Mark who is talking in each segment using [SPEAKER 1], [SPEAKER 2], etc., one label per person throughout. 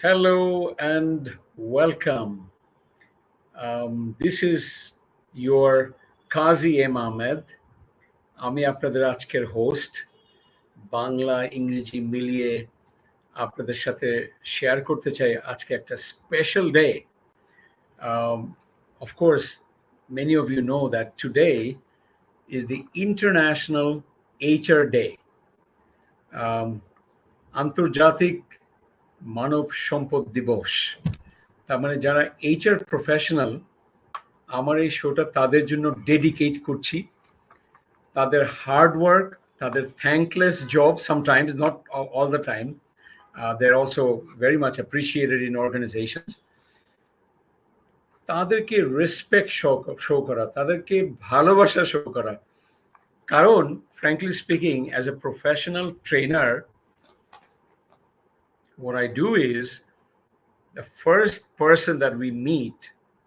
[SPEAKER 1] Hello and welcome. This is your Kazi M. Ahmed. আমি আপনাদের আজকের হোস্ট বাংলা ইংরেজি মিলিয়ে আপনাদের সাথে শেয়ার করতে চাই আজকে একটা special day. Of course, many of you know that today is the International HR Day. আন্তর্জাতিক মানব সম্পদ দিবস। তার মানে যারা এইচআর প্রফেশনাল, আমার এই শোটা তাদের জন্য ডেডিকেট করছি। তাদের হার্ড ওয়ার্ক, তাদের thankless job sometimes, not all the time, they're also very much appreciated in organizations. তাদেরকে রেসপেক্ট শো করা, তাদেরকে ভালোবাসা শো করা। কারণ frankly speaking, as a professional trainer, what I do is the first person that we meet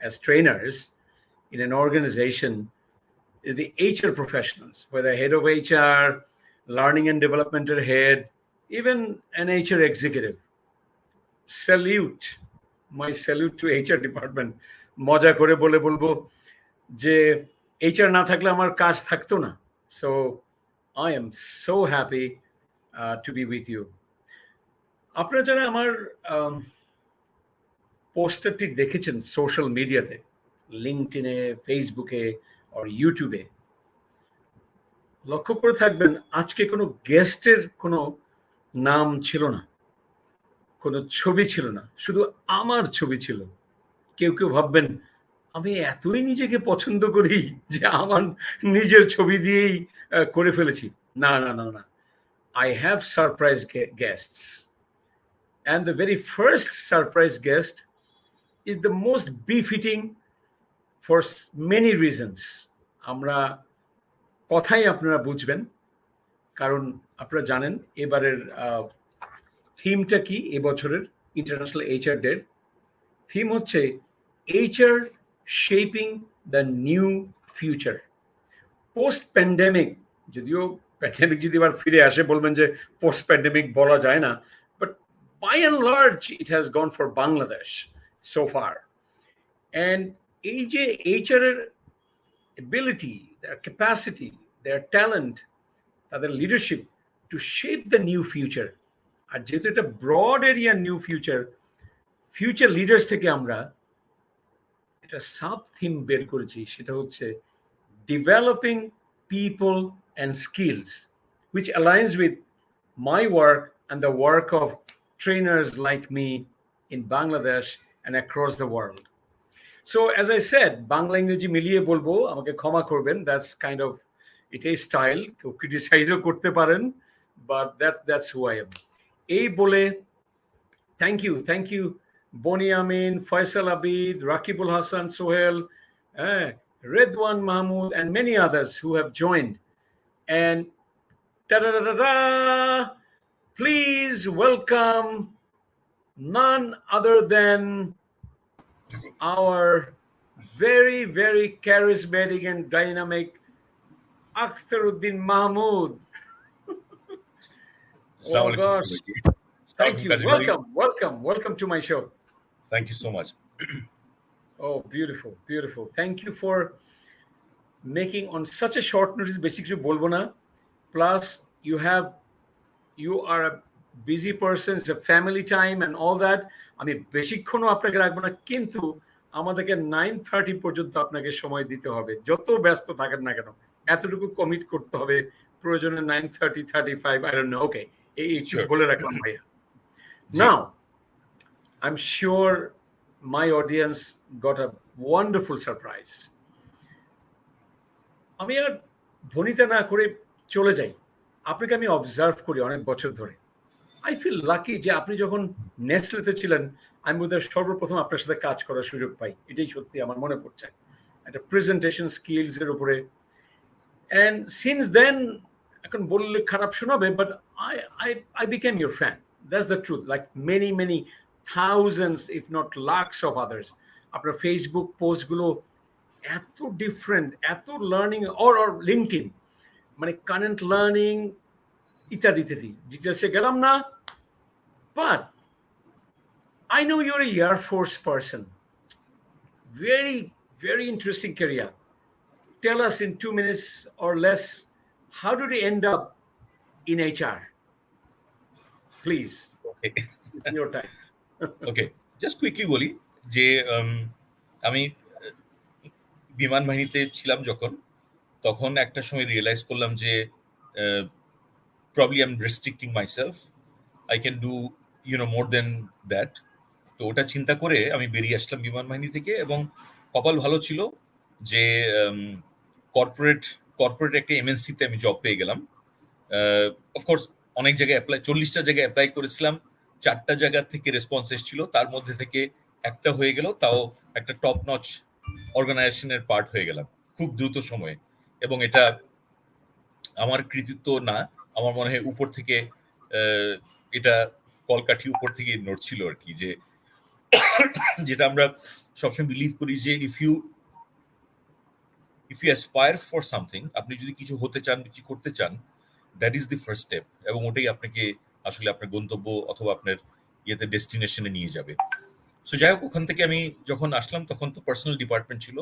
[SPEAKER 1] as trainers in an organization is the HR professionals, whether head of HR, learning and developmental head, even an HR executive. Salute, my salute to HR department. মজা করে বলবো যে HR না থাকলে আমার কাজ থাকতো না. So I am so happy to be with you. আপনারা যারা আমার পোস্টারটি দেখেছেন সোশ্যাল মিডিয়াতে, লিঙ্কডইনে, ফেসবুকে আর ইউটিউবে, লক্ষ্য করে থাকবেন আজকে কোনো গেস্টের কোনো নাম ছিল না, কোনো ছবি ছিল না, শুধু আমার ছবি ছিল। কেউ ভাববেন আমি এতই নিজেকে পছন্দ করি যে আমার নিজের ছবি দিয়েই করে ফেলেছি। না না না না, I have surprise guests, and the very first surprise guest is the most befitting for many reasons. আমরা কথাই আপনারা বুঝবেন, কারণ আপনারা জানেন এবারের থিমটা কি। এবছরের ইন্টারন্যাশনাল এইচআর ডে থিম হচ্ছে HR shaping the new future. Post pandemic, যদিও প্যান্ডেমিক যদি আবার ফিরে আসে বলবেন যে পোস্ট প্যান্ডেমিক বলা যায় না, but by and large it has gone for Bangladesh so far. And এই যে এইচআর এর ability, their capacity, their talent, তাদের leadership to shape the new future. আর যেহেতু এটা broad area new future leaders থেকে আমরা একটা সাব থিম বের করেছি, সেটা হচ্ছে developing people and skills, which aligns with my work and the work of trainers like me in Bangladesh and across the world. So as I said, Bangla ইংরেজি মিলিয়ে বলবো, আমাকে ক্ষমা করবেন, that's kind of এটাই স্টাইল, কেউ ক্রিটিসাইজও করতে পারেন, but that's who I am. এই বলে thank you Boni Amin, Faisal Abid, Rakibul Hasan, Sohel, Redwan Mahmood, and many others who have joined. And ta-da-da-da-da, please welcome none other than our very, very charismatic and dynamic Akhtaruddin Mahmood. Oh gosh. Thank you. Welcome to my show.
[SPEAKER 2] Thank you so much.
[SPEAKER 1] Oh, beautiful. Thank you for making on such a short notice. Basically, bolbo na. Plus, you are a busy person. It's a family time and all that. আমি বেশিক্ষণও আপনাকে রাখবো না, কিন্তু আমাদেরকে 9:30 পর্যন্ত আপনাকে সময় দিতে হবে। যত ব্যস্ত থাকেন না কেন, এতটুকু কমিট করতে হবে। প্রয়োজনে 9:30, 35, I don't know. Okay, এই বলে রাখলাম ভাইয়া। Now, I'm sure my audience got a wonderful surprise. আমি আর ভনিতা না করে চলে যাই। আপনাকে আমি অবজার্ভ করি অনেক বছর ধরে। I feel lucky যে আপনি যখন নেসলেতে ছিলেন, আমি বোধহয় সর্বপ্রথম আপনার সাথে কাজ করার সুযোগ পাই। এটাই সত্যি আমার মনে পড়ছে, একটা প্রেজেন্টেশন স্কিলস এর উপরে। And since then, এখন বললে খারাপ শোনাবে, but I became your fan. That's the truth. Like many thousands, if not lakhs of others. আপনার ফেসবুক পোস্টগুলো এত ডিফারেন্ট, এত লার্নিং, or লিঙ্কডইন, মানে কারেন্ট লার্নিং ইত্যাদি ডিটেলসে গেলাম না, but I know you're a Air Force person. Very, very interesting career. Tell us in 2 minutes or less, how did you end up in HR? Please,
[SPEAKER 2] okay,
[SPEAKER 1] it's your time.
[SPEAKER 2] Okay, just quickly বলি যে আমি বিমান বাহিনীতে ছিলাম যখন, তখন একটা সময় রিয়েলাইজ করলাম যে probably I am restricting myself, I can do more than that. তো ওটা চিন্তা করে আমি বেরিয়ে আসলাম বিমান বাহিনী থেকে, এবং কপাল ভালো ছিল যে কর্পোরেট কর্পোরেট একটা এমএনসিতে আমি জব পেয়ে গেলাম। অফকোর্স অনেক জায়গায় অ্যাপ্লাই, 40টা জায়গায় অ্যাপ্লাই করেছিলাম, 4টা জায়গা থেকে রেসপন্স এসেছিল, তার মধ্যে থেকে একটা হয়ে গেল, তাও একটা টপ নচ অর্গানাইজেশনের পার্ট হয়ে গেলাম খুব দ্রুত সময়ে। এবং এটা আমার কৃতিত্ব না, আমার মনে হয় উপর থেকে আহ, এটা কলকাঠি উপর থেকে নড়ছিল আর কি, যে যেটা আমরা সবসময় বিলিভ করি যে if you aspire for something, আপনি যদি কিছু হতে চান, কিছু করতে চান, that is the first step, এবং ওটাই আপনাকে আসলে আপনার গন্তব্য অথবা আপনার ইয়েতে ডেস্টিনেশনে নিয়ে যাবে। সো যাই হোক, ওখান থেকে আমি যখন আসলাম তখন তো পার্সোনাল ডিপার্টমেন্ট ছিল,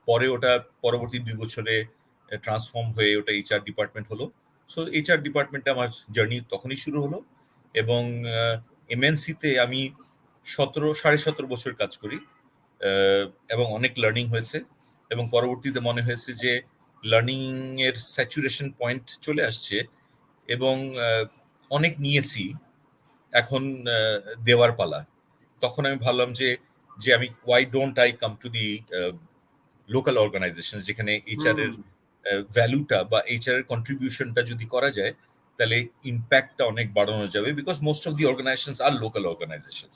[SPEAKER 2] পরে ওটা পরবর্তী 2 বছরে ট্রান্সফর্ম হয়ে ওটা এইচআর ডিপার্টমেন্ট হলো। সো এইচআর ডিপার্টমেন্টে আমার জার্নি তখনই শুরু হলো, এবং এমএনসিতে আমি 17.5 বছর কাজ করি, আহ, এবং অনেক লার্নিং হয়েছে, এবং পরবর্তীতে মনে হয়েছে যে লার্নিং এর স্যাচুরেশন পয়েন্ট চলে আসছে, এবং অনেক নিয়েছি, এখন দেওয়ার পালা। তখন আমি ভাবলাম যে যে আমি why don't I come to the local organization, যেখানে এইচআর এর
[SPEAKER 1] হুম,
[SPEAKER 2] ভ্যালুটা বা এইচআর এর কন্ট্রিবিউশনটা যদি করা যায়, তাহলে ইম্প্যাক্টটা অনেক বাড়ানো যাবে, because most of the organization আর লোকাল অর্গানাইজেশন,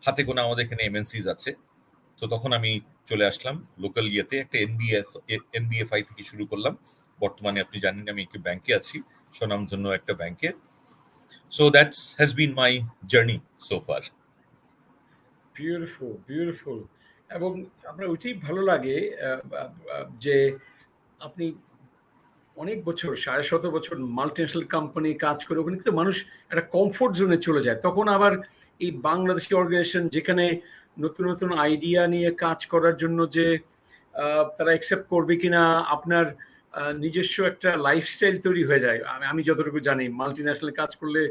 [SPEAKER 2] হাতে গোনা আমাদের এখানে এমএনসিজ আছে। তো তখন আমি চলে আসলাম লোকাল ইয়েতে, একটা এনবিএফআই থেকে শুরু করলাম। বর্তমানে আপনি জানেন আমি একটি ব্যাংকে আছি, স্বনামধন্য একটা ব্যাংকে। So that's has been my journey so far.
[SPEAKER 1] Beautiful, beautiful. এবং আপনার ওইটাই ভালো লাগে, যে আপনি অনেক বছর, ১৭.৫ বছর মাল্টিন্যাশনাল কোম্পানি কাজ করে ওখানে কিন্তু মানুষ একটা কমফোর্ট জোনে চলে যায়। তখন আবার এই বাংলাদেশি অর্গানাইজেশন যেখানে নতুন নতুন আইডিয়া নিয়ে কাজ করার জন্য যে তারা অ্যাকসেপ্ট করবে কিনা, আপনার নিজস্ব একটা লাইফস্টাইল তৈরি হয়ে যায়। আমি যতটুকু জানি মাল্টিন্যাশনাল কাজ করলে,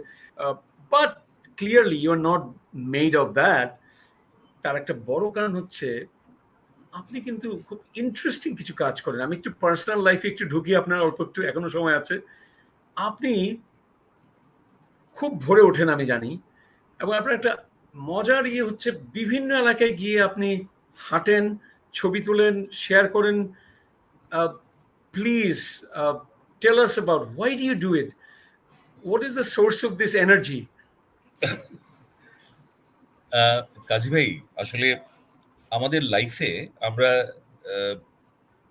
[SPEAKER 1] but clearly you are not made of that. তার একটা বড় কারণ হচ্ছে আপনি কিন্তু খুব ইন্টারেস্টিং কিছু কাজ করেন। আমি একটু পার্সোনাল লাইফে একটু ঢুকি, আপনার অল্প একটু এখনো সময় আছে। আপনি খুব ভরে ওঠেন আমি জানি, এবং আপনার একটা মজার ইয়ে হচ্ছে বিভিন্ন এলাকায় গিয়ে আপনি হাঁটেন, ছবি তোলেন, শেয়ার করেন। Please tell us about why do you do it, what is the source of this energy?
[SPEAKER 2] Kazi ভাই, আসলে আমাদের লাইফে আমরা আহ,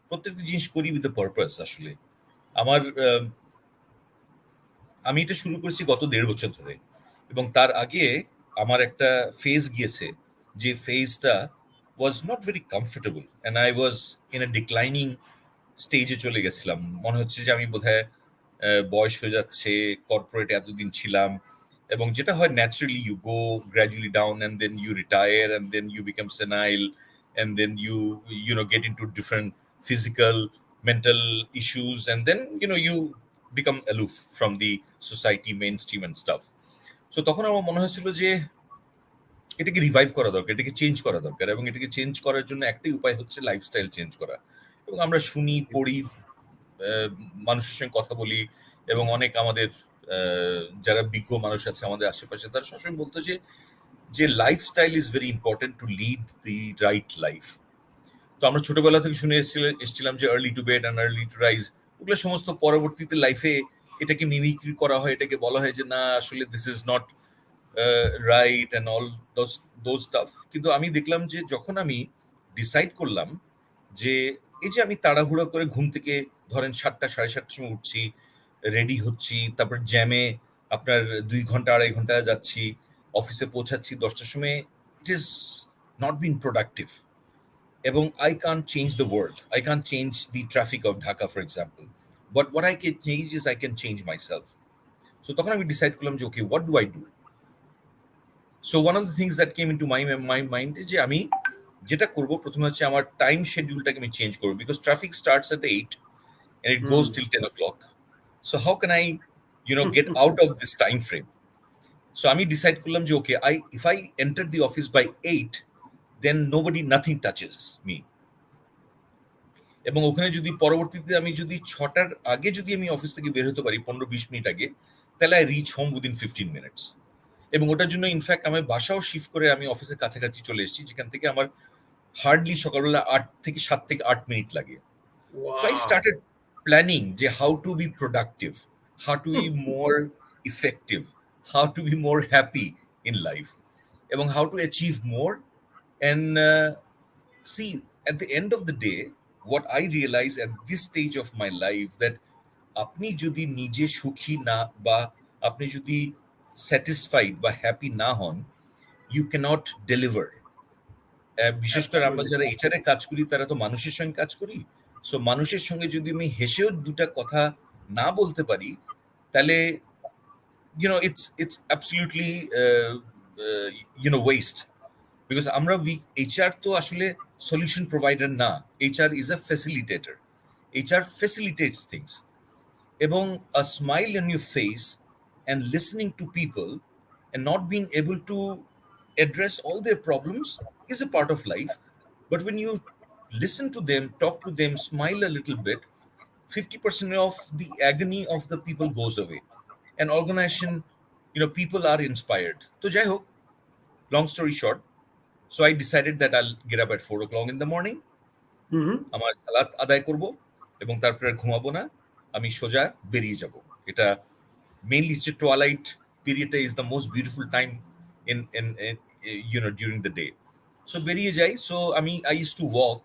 [SPEAKER 2] প্রত্যেকটা জিনিস করি উইথ দ্য পারপাস। আসলে আমার আমি এটা শুরু করেছি গত 1.5 বছর ধরে, এবং তার আগে আমার একটা ফেজ গিয়েছে, যে ফেজটা was not very comfortable, and I was in a declining স্টেজে চলে গেছিলাম। মনে হচ্ছে যে আমি বোধহয় বয়স হয়ে যাচ্ছে, কর্পোরেটে এতদিন ছিলাম, এবং যেটা হয় naturally you go gradually down, and then you retire, and then you become senile, and then you get into different physical, mental issues, and then you become aloof from the society mainstream and stuff. So তখন আমার মনে হয়েছিল যে এটাকে revive করা দরকার, এটাকে change করা দরকার, এবং এটাকে চেঞ্জ করার জন্য একটাই উপায় হচ্ছে লাইফস্টাইল চেঞ্জ করা। এবং আমরা শুনি, পড়ি, মানুষের সঙ্গে কথা বলি, এবং অনেক আমাদের যারা বিজ্ঞ মানুষ আছে আমাদের আশেপাশে, তারা সবসময় বলতো যে যে lifestyle is very important to lead the right life. তো আমরা ছোটবেলা থেকে শুনে এসেছিলাম যে early to bed and early to rise, ওগুলো সমস্ত পরবর্তীতে লাইফে এটাকে মিমিক্রি করা হয়, এটাকে বলা হয় যে না, আসলে this is not right and all those those staff. কিন্তু আমি দেখলাম যে যখন আমি ডিসাইড করলাম যে এই যে আমি তাড়াহুড়ো করে ঘুম থেকে ধরেন 7টা 7:30 সময় উঠছি, রেডি হচ্ছি, তারপর জ্যামে আপনার 2 ঘন্টা 2.5 ঘন্টা যাচ্ছি, অফিসে পৌঁছাচ্ছি 10টার সময়, it is not been productive. এবং I can't change the world. I can't change the traffic of Dhaka, for example. But what I can change is I can change myself. So তখন আমি ডিসাইড করলাম যে ওকে, what do I do? So one of the things that came into my mind যে আমি যেটা করব প্রথমে হচ্ছে আমার টাইম শিডিউলটাকে আমি চেঞ্জ করবো, because traffic starts at 8 and it
[SPEAKER 1] hmm.
[SPEAKER 2] goes till 10 o'clock. So how can I, get out of this time frame? So আমি decide করলাম যে okay, if I enter the office by 8, then nothing touches me. এবং ওখানে যদি পরবর্তীতে আমি যদি 6টার আগে যদি আমি অফিস থেকে বের হতে পারি 15-20 মিনিট আগে, তাহলে I reach home within 15 minutes. এবং ওটার জন্য ইনফ্যাক্ট আমি বাসাও শিফট করে আমি অফিসের কাছাকাছি চলে এসেছি, যেখান থেকে আমার হার্ডলি সকালবেলা 7 থেকে 8 মিনিট লাগে। So I
[SPEAKER 1] wow!
[SPEAKER 2] started planning যে how to be productive, how to be more effective, how to be more happy in life, এবং how to achieve more. And see, at the end of the day, what I realize at this stage of my life, that আপনি যদি নিজে সুখী না বা আপনি যদি satisfied বা হ্যাপি না হন, you cannot deliver. বিশেষ করে আমরা
[SPEAKER 1] অ্যাবসোলিউটলি।
[SPEAKER 2] যারা এইচআর এ কাজ করি তারা তো মানুষের সঙ্গে কাজ করি। সো মানুষের সঙ্গে যদি আমি হেসেও দুটা কথা না বলতে পারি, তাহলে it's absolutely waste. বিকজ আমরা এইচআর তো আসলে সলিউশন প্রোভাইডার না, HR is a facilitator. HR facilitates things. এবং a smile on your face and listening to people and not being able to address all their problems is a part of life. But when you listen to them, talk to them, smile a little bit, 50% of the agony of the people goes away. And organization, people are inspired. So jai ho, long story short, so I decided that I'll get up at 4 o'clock in the morning.
[SPEAKER 1] হুম, হুম।
[SPEAKER 2] আমার সালাত আদায় করব এবং তারপরে ঘুমাবো না, আমি সোজা বেরিয়ে যাব। এটা মেইনলি হচ্ছে টুয়ালাইট পিরিয়ডটা is the most beautiful time in during the day. So বেরিয়ে যাই। So I use to walk,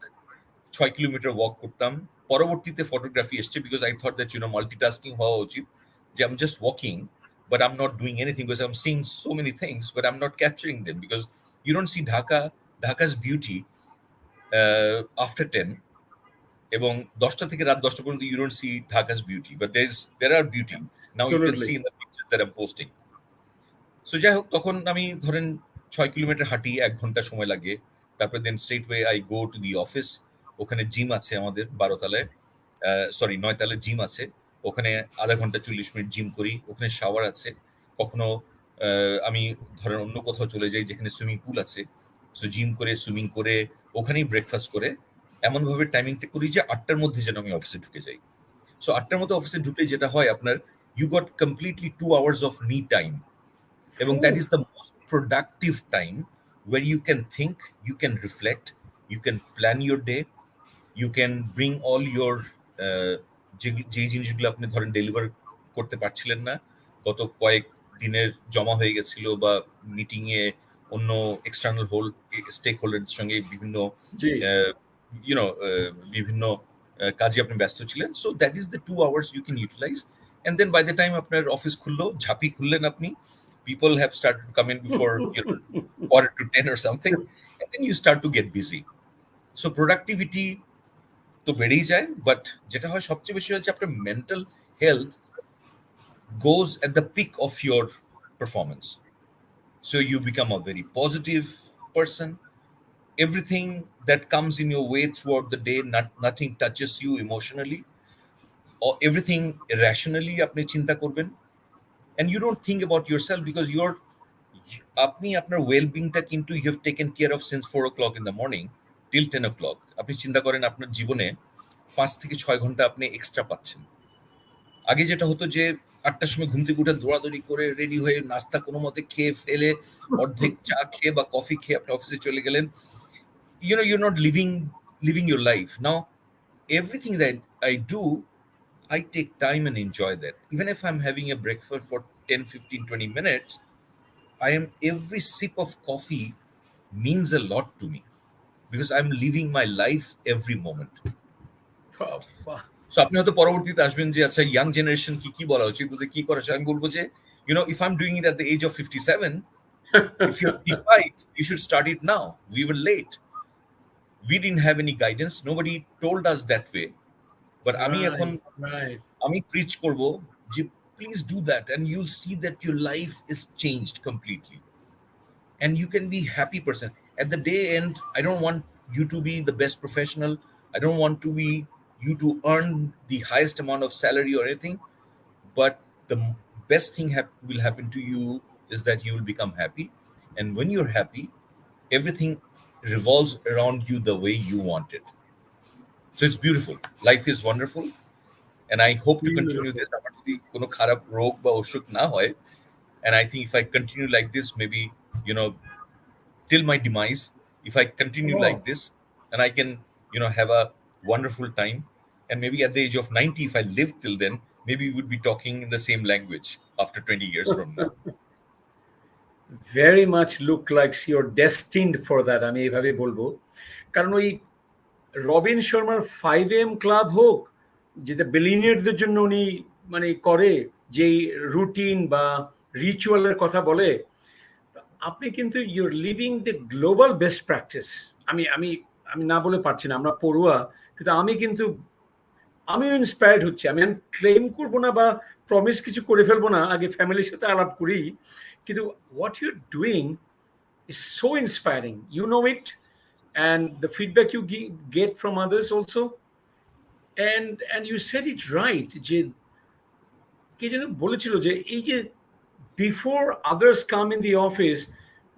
[SPEAKER 2] 6 kilometre walk করতাম। পরবর্তীতে ফটোগ্রাফি এসছে, because I thought that multitasking হওয়া উচিত, যে I am just walking but I'm not doing anything, because I'm seeing so many things but I'm not capturing them, because you don't see Dhaka's beauty after 10, এবং 10টা থেকে রাত 10টা পর্যন্ত you don't see Dhaka's beauty, but there are beauty now you can
[SPEAKER 1] absolutely.
[SPEAKER 2] see in the pictures that I'm posting. So যাই হোক, তখন আমি ধরেন 6 কিলোমিটার হাঁটি, 1 ঘন্টা সময় লাগে। তারপরে then straight way I go to the office. ওখানে জিম আছে আমাদের 12 তলায়, সরি 9 তলায় জিম আছে। ওখানে আধা ঘন্টা 40 মিনিট জিম করি। ওখানে শাওয়ার আছে। কখনো আমি ধরেন অন্য কোথাও চলে যাই যেখানে সুইমিং পুল আছে। সো জিম করে, সুইমিং করে, ওখানেই ব্রেকফাস্ট করে এমনভাবে টাইমিংটা করি যে 8টার মধ্যে যেন আমি অফিসে ঢুকে যাই। সো 8টার মধ্যে অফিসে ঢুকলে যেটা হয়, আপনার you got completely 2 hours of me time, এবং
[SPEAKER 1] ও!
[SPEAKER 2] that is the most productive time where you can think, you can reflect, you can plan your day, you can bring all your যে জিনিসগুলো আপনি ধরেন ডেলিভার করতে পারছিলেন না, গত কয়েক দিনের জমা হয়ে গেছিল, বা মিটিং এ অন্য এক্সটার্নাল স্টেক হোল্ডারদের সঙ্গে বিভিন্ন
[SPEAKER 1] জি।
[SPEAKER 2] বিভিন্ন কাজে আপনি ব্যস্ত ছিলেন। So that is the 2 hours you can utilize. And then by the time আপনার অফিস খুললো, ঝাঁপি খুললেন আপনি, people have started to come in before quarter to 10 or something, and then you start to get busy. So productivity তো বেড়েই যায়, but যেটা হয় সবচেয়ে বেশি হচ্ছে আপনার mental health goes at the peak of your performance. So you become a very positive person. Everything that comes in your way throughout the day, nothing touches you emotionally, or everything irrationally আপনি চিন্তা করবেন, and you don't think about yourself, because আপনি আপনার ওয়েলবিংটা কিন্তু you have taken care of since 4 o'clock in the morning till 10 o'clock। আপনি চিন্তা করেন আপনার জীবনে 5 থেকে 6 ঘন্টা আপনি এক্সট্রা পাচ্ছেন। আগে যেটা হতো যে 8টার সময় ঘুম থেকে উঠে দৌড়াদৌড়ি করে রেডি হয়ে নাস্তা কোনো মতে খেয়ে ফেলে, অর্ধেক চা খেয়ে বা কফি খেয়ে আপনি অফিসে চলে গেলেন। You're not living your life now. Everything that I do, I take time and enjoy that. Even if I'm having a breakfast for 10, 15, 20 minutes, every sip of coffee means a lot to me, because I'm living my life every moment.
[SPEAKER 1] বাবা!
[SPEAKER 2] So আপনি হয়তো পরবর্তীতে আসবেন যে আচ্ছা young generation কি বলা উচিত, ওদের কি করা উচিত। আমি বলবো যে if I'm doing it at the age of 57, if you're 55, you should start it now. We were late. We didn't have any guidance. Nobody told us that way. But আমি এখন
[SPEAKER 1] রাইট, রাইট।
[SPEAKER 2] আমি preach করব যে please do that, and you'll see that your life is changed completely. and you can be happy person at the day end. I don't want you to be the best professional. I don't want to be you to earn the highest amount of salary or anything, but the best thing will happen to you is that you will become happy, and when you're happy, everything revolves around you the way you want it. So it's beautiful. Life is wonderful, and I hope to continue
[SPEAKER 1] Beautiful.
[SPEAKER 2] this. আমার যদি কোনো খারাপ রোগ বা অসুখ না হয়, and I think if I continue like this, maybe, you know, till my demise, if I continue like
[SPEAKER 1] Oh.
[SPEAKER 2] this, and I can, have a wonderful time, and maybe at the age of 90, if I live till then, maybe we would be talking in the same language after 20 years from now.
[SPEAKER 1] Very much look likes your destined for that, আমি এইভাবে বলবো। কারণ ওই রবিন শর্মার 5 AM club হোক, যেটা বিলিনিয়ারদের জন্য উনি মানে করে, যেই রুটিন বা রিচুয়ালের কথা বলে, আপনি কিন্তু your living the global best practice. আমি আমি আমি না বলে পারছি না, আমরা পড়ুয়া, কিন্তু আমিও ইন্সপায়ার্ড হচ্ছি। আমি ক্লেম করবো না বা প্রমিস কিছু করে ফেলবো না, আগে ফ্যামিলির সাথে আলাপ করি। কিন্তু what you doing is so inspiring. You know it, and the feedback you get from others also. And you said it right. যে কে যেন বলেছিল যে এই যে before others come in the office,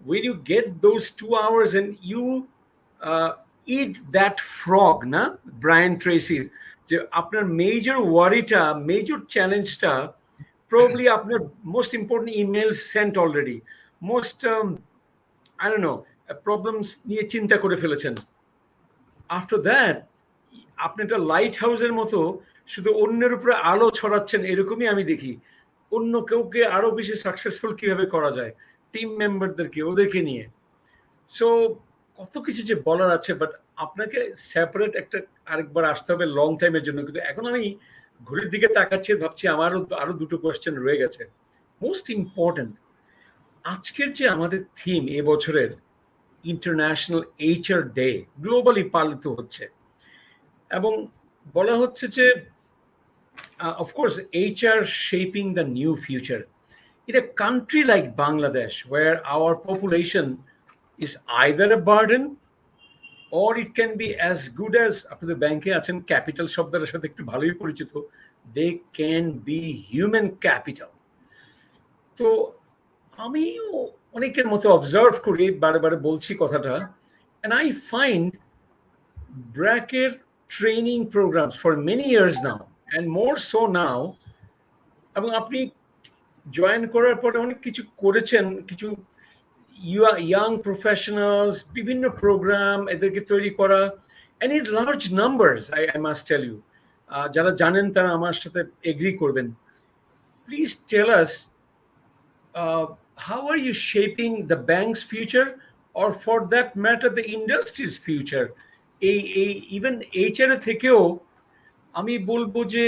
[SPEAKER 1] when you get those 2 hours and you uh, eat that frog, না Brian ট্রেসির, যে আপনার major ওয়ারিটা, major চ্যালেঞ্জটা probably আপনার most important emails sent already, most I don't know, problems নিয়ে চিন্তা করে ফেলেছেন। After that আপনি একটা লাইট হাউসের মতো শুধু অন্যের উপরে আলো ছড়াচ্ছেন, এরকমই আমি দেখি। অন্য কেউকে আরো বেশি সাকসেসফুল কিভাবে করা যায়, টিম মেম্বারদেরকে, ওদেরকে নিয়ে। সো কত কিছু যে বলার আছে, বাট আপনাকে সেপারেট একটা আরেকবার আসতে হবে লং টাইমের জন্য। কিন্তু এখন আমি ঘড়ির দিকে তাকাচ্ছি, ভাবছি আমারও আরো দুটো কোয়েশ্চেন রয়ে গেছে। মোস্ট ইম্পর্টেন্ট, আজকের যে আমাদের থিম এবছরের ইন্টারন্যাশনাল এইচআর ডে, গ্লোবালি পালিত হচ্ছে, এবং বলা হচ্ছে যে of course HR shaping the new future. In a country like Bangladesh, where our population is either a burden or it can be as good as, আপনাদের ব্যাংকে আছেন, ক্যাপিটাল শব্দের সাথে একটু ভালোই পরিচিত, they can be human capital. তো আমিও অনেকের মতো অবজার্ভ করি, বারে বারে বলছি কথাটা, and I find ব্র্যাকের training programmes for many years now and more so now, এবং আপনি জয়েন করার পরে অনেক কিছু করেছেন, কিছু ইয়াং প্রফেশনালস, বিভিন্ন প্রোগ্রাম এদেরকে তৈরি করা, and in large numbers, I must tell you. যারা জানেন তারা আমার সাথে এগ্রি করবেন। Please tell us, how are you shaping the bank's future, or for that matter the industry's future? এই ইভেন এইচআর থেকেও আমি বলবো যে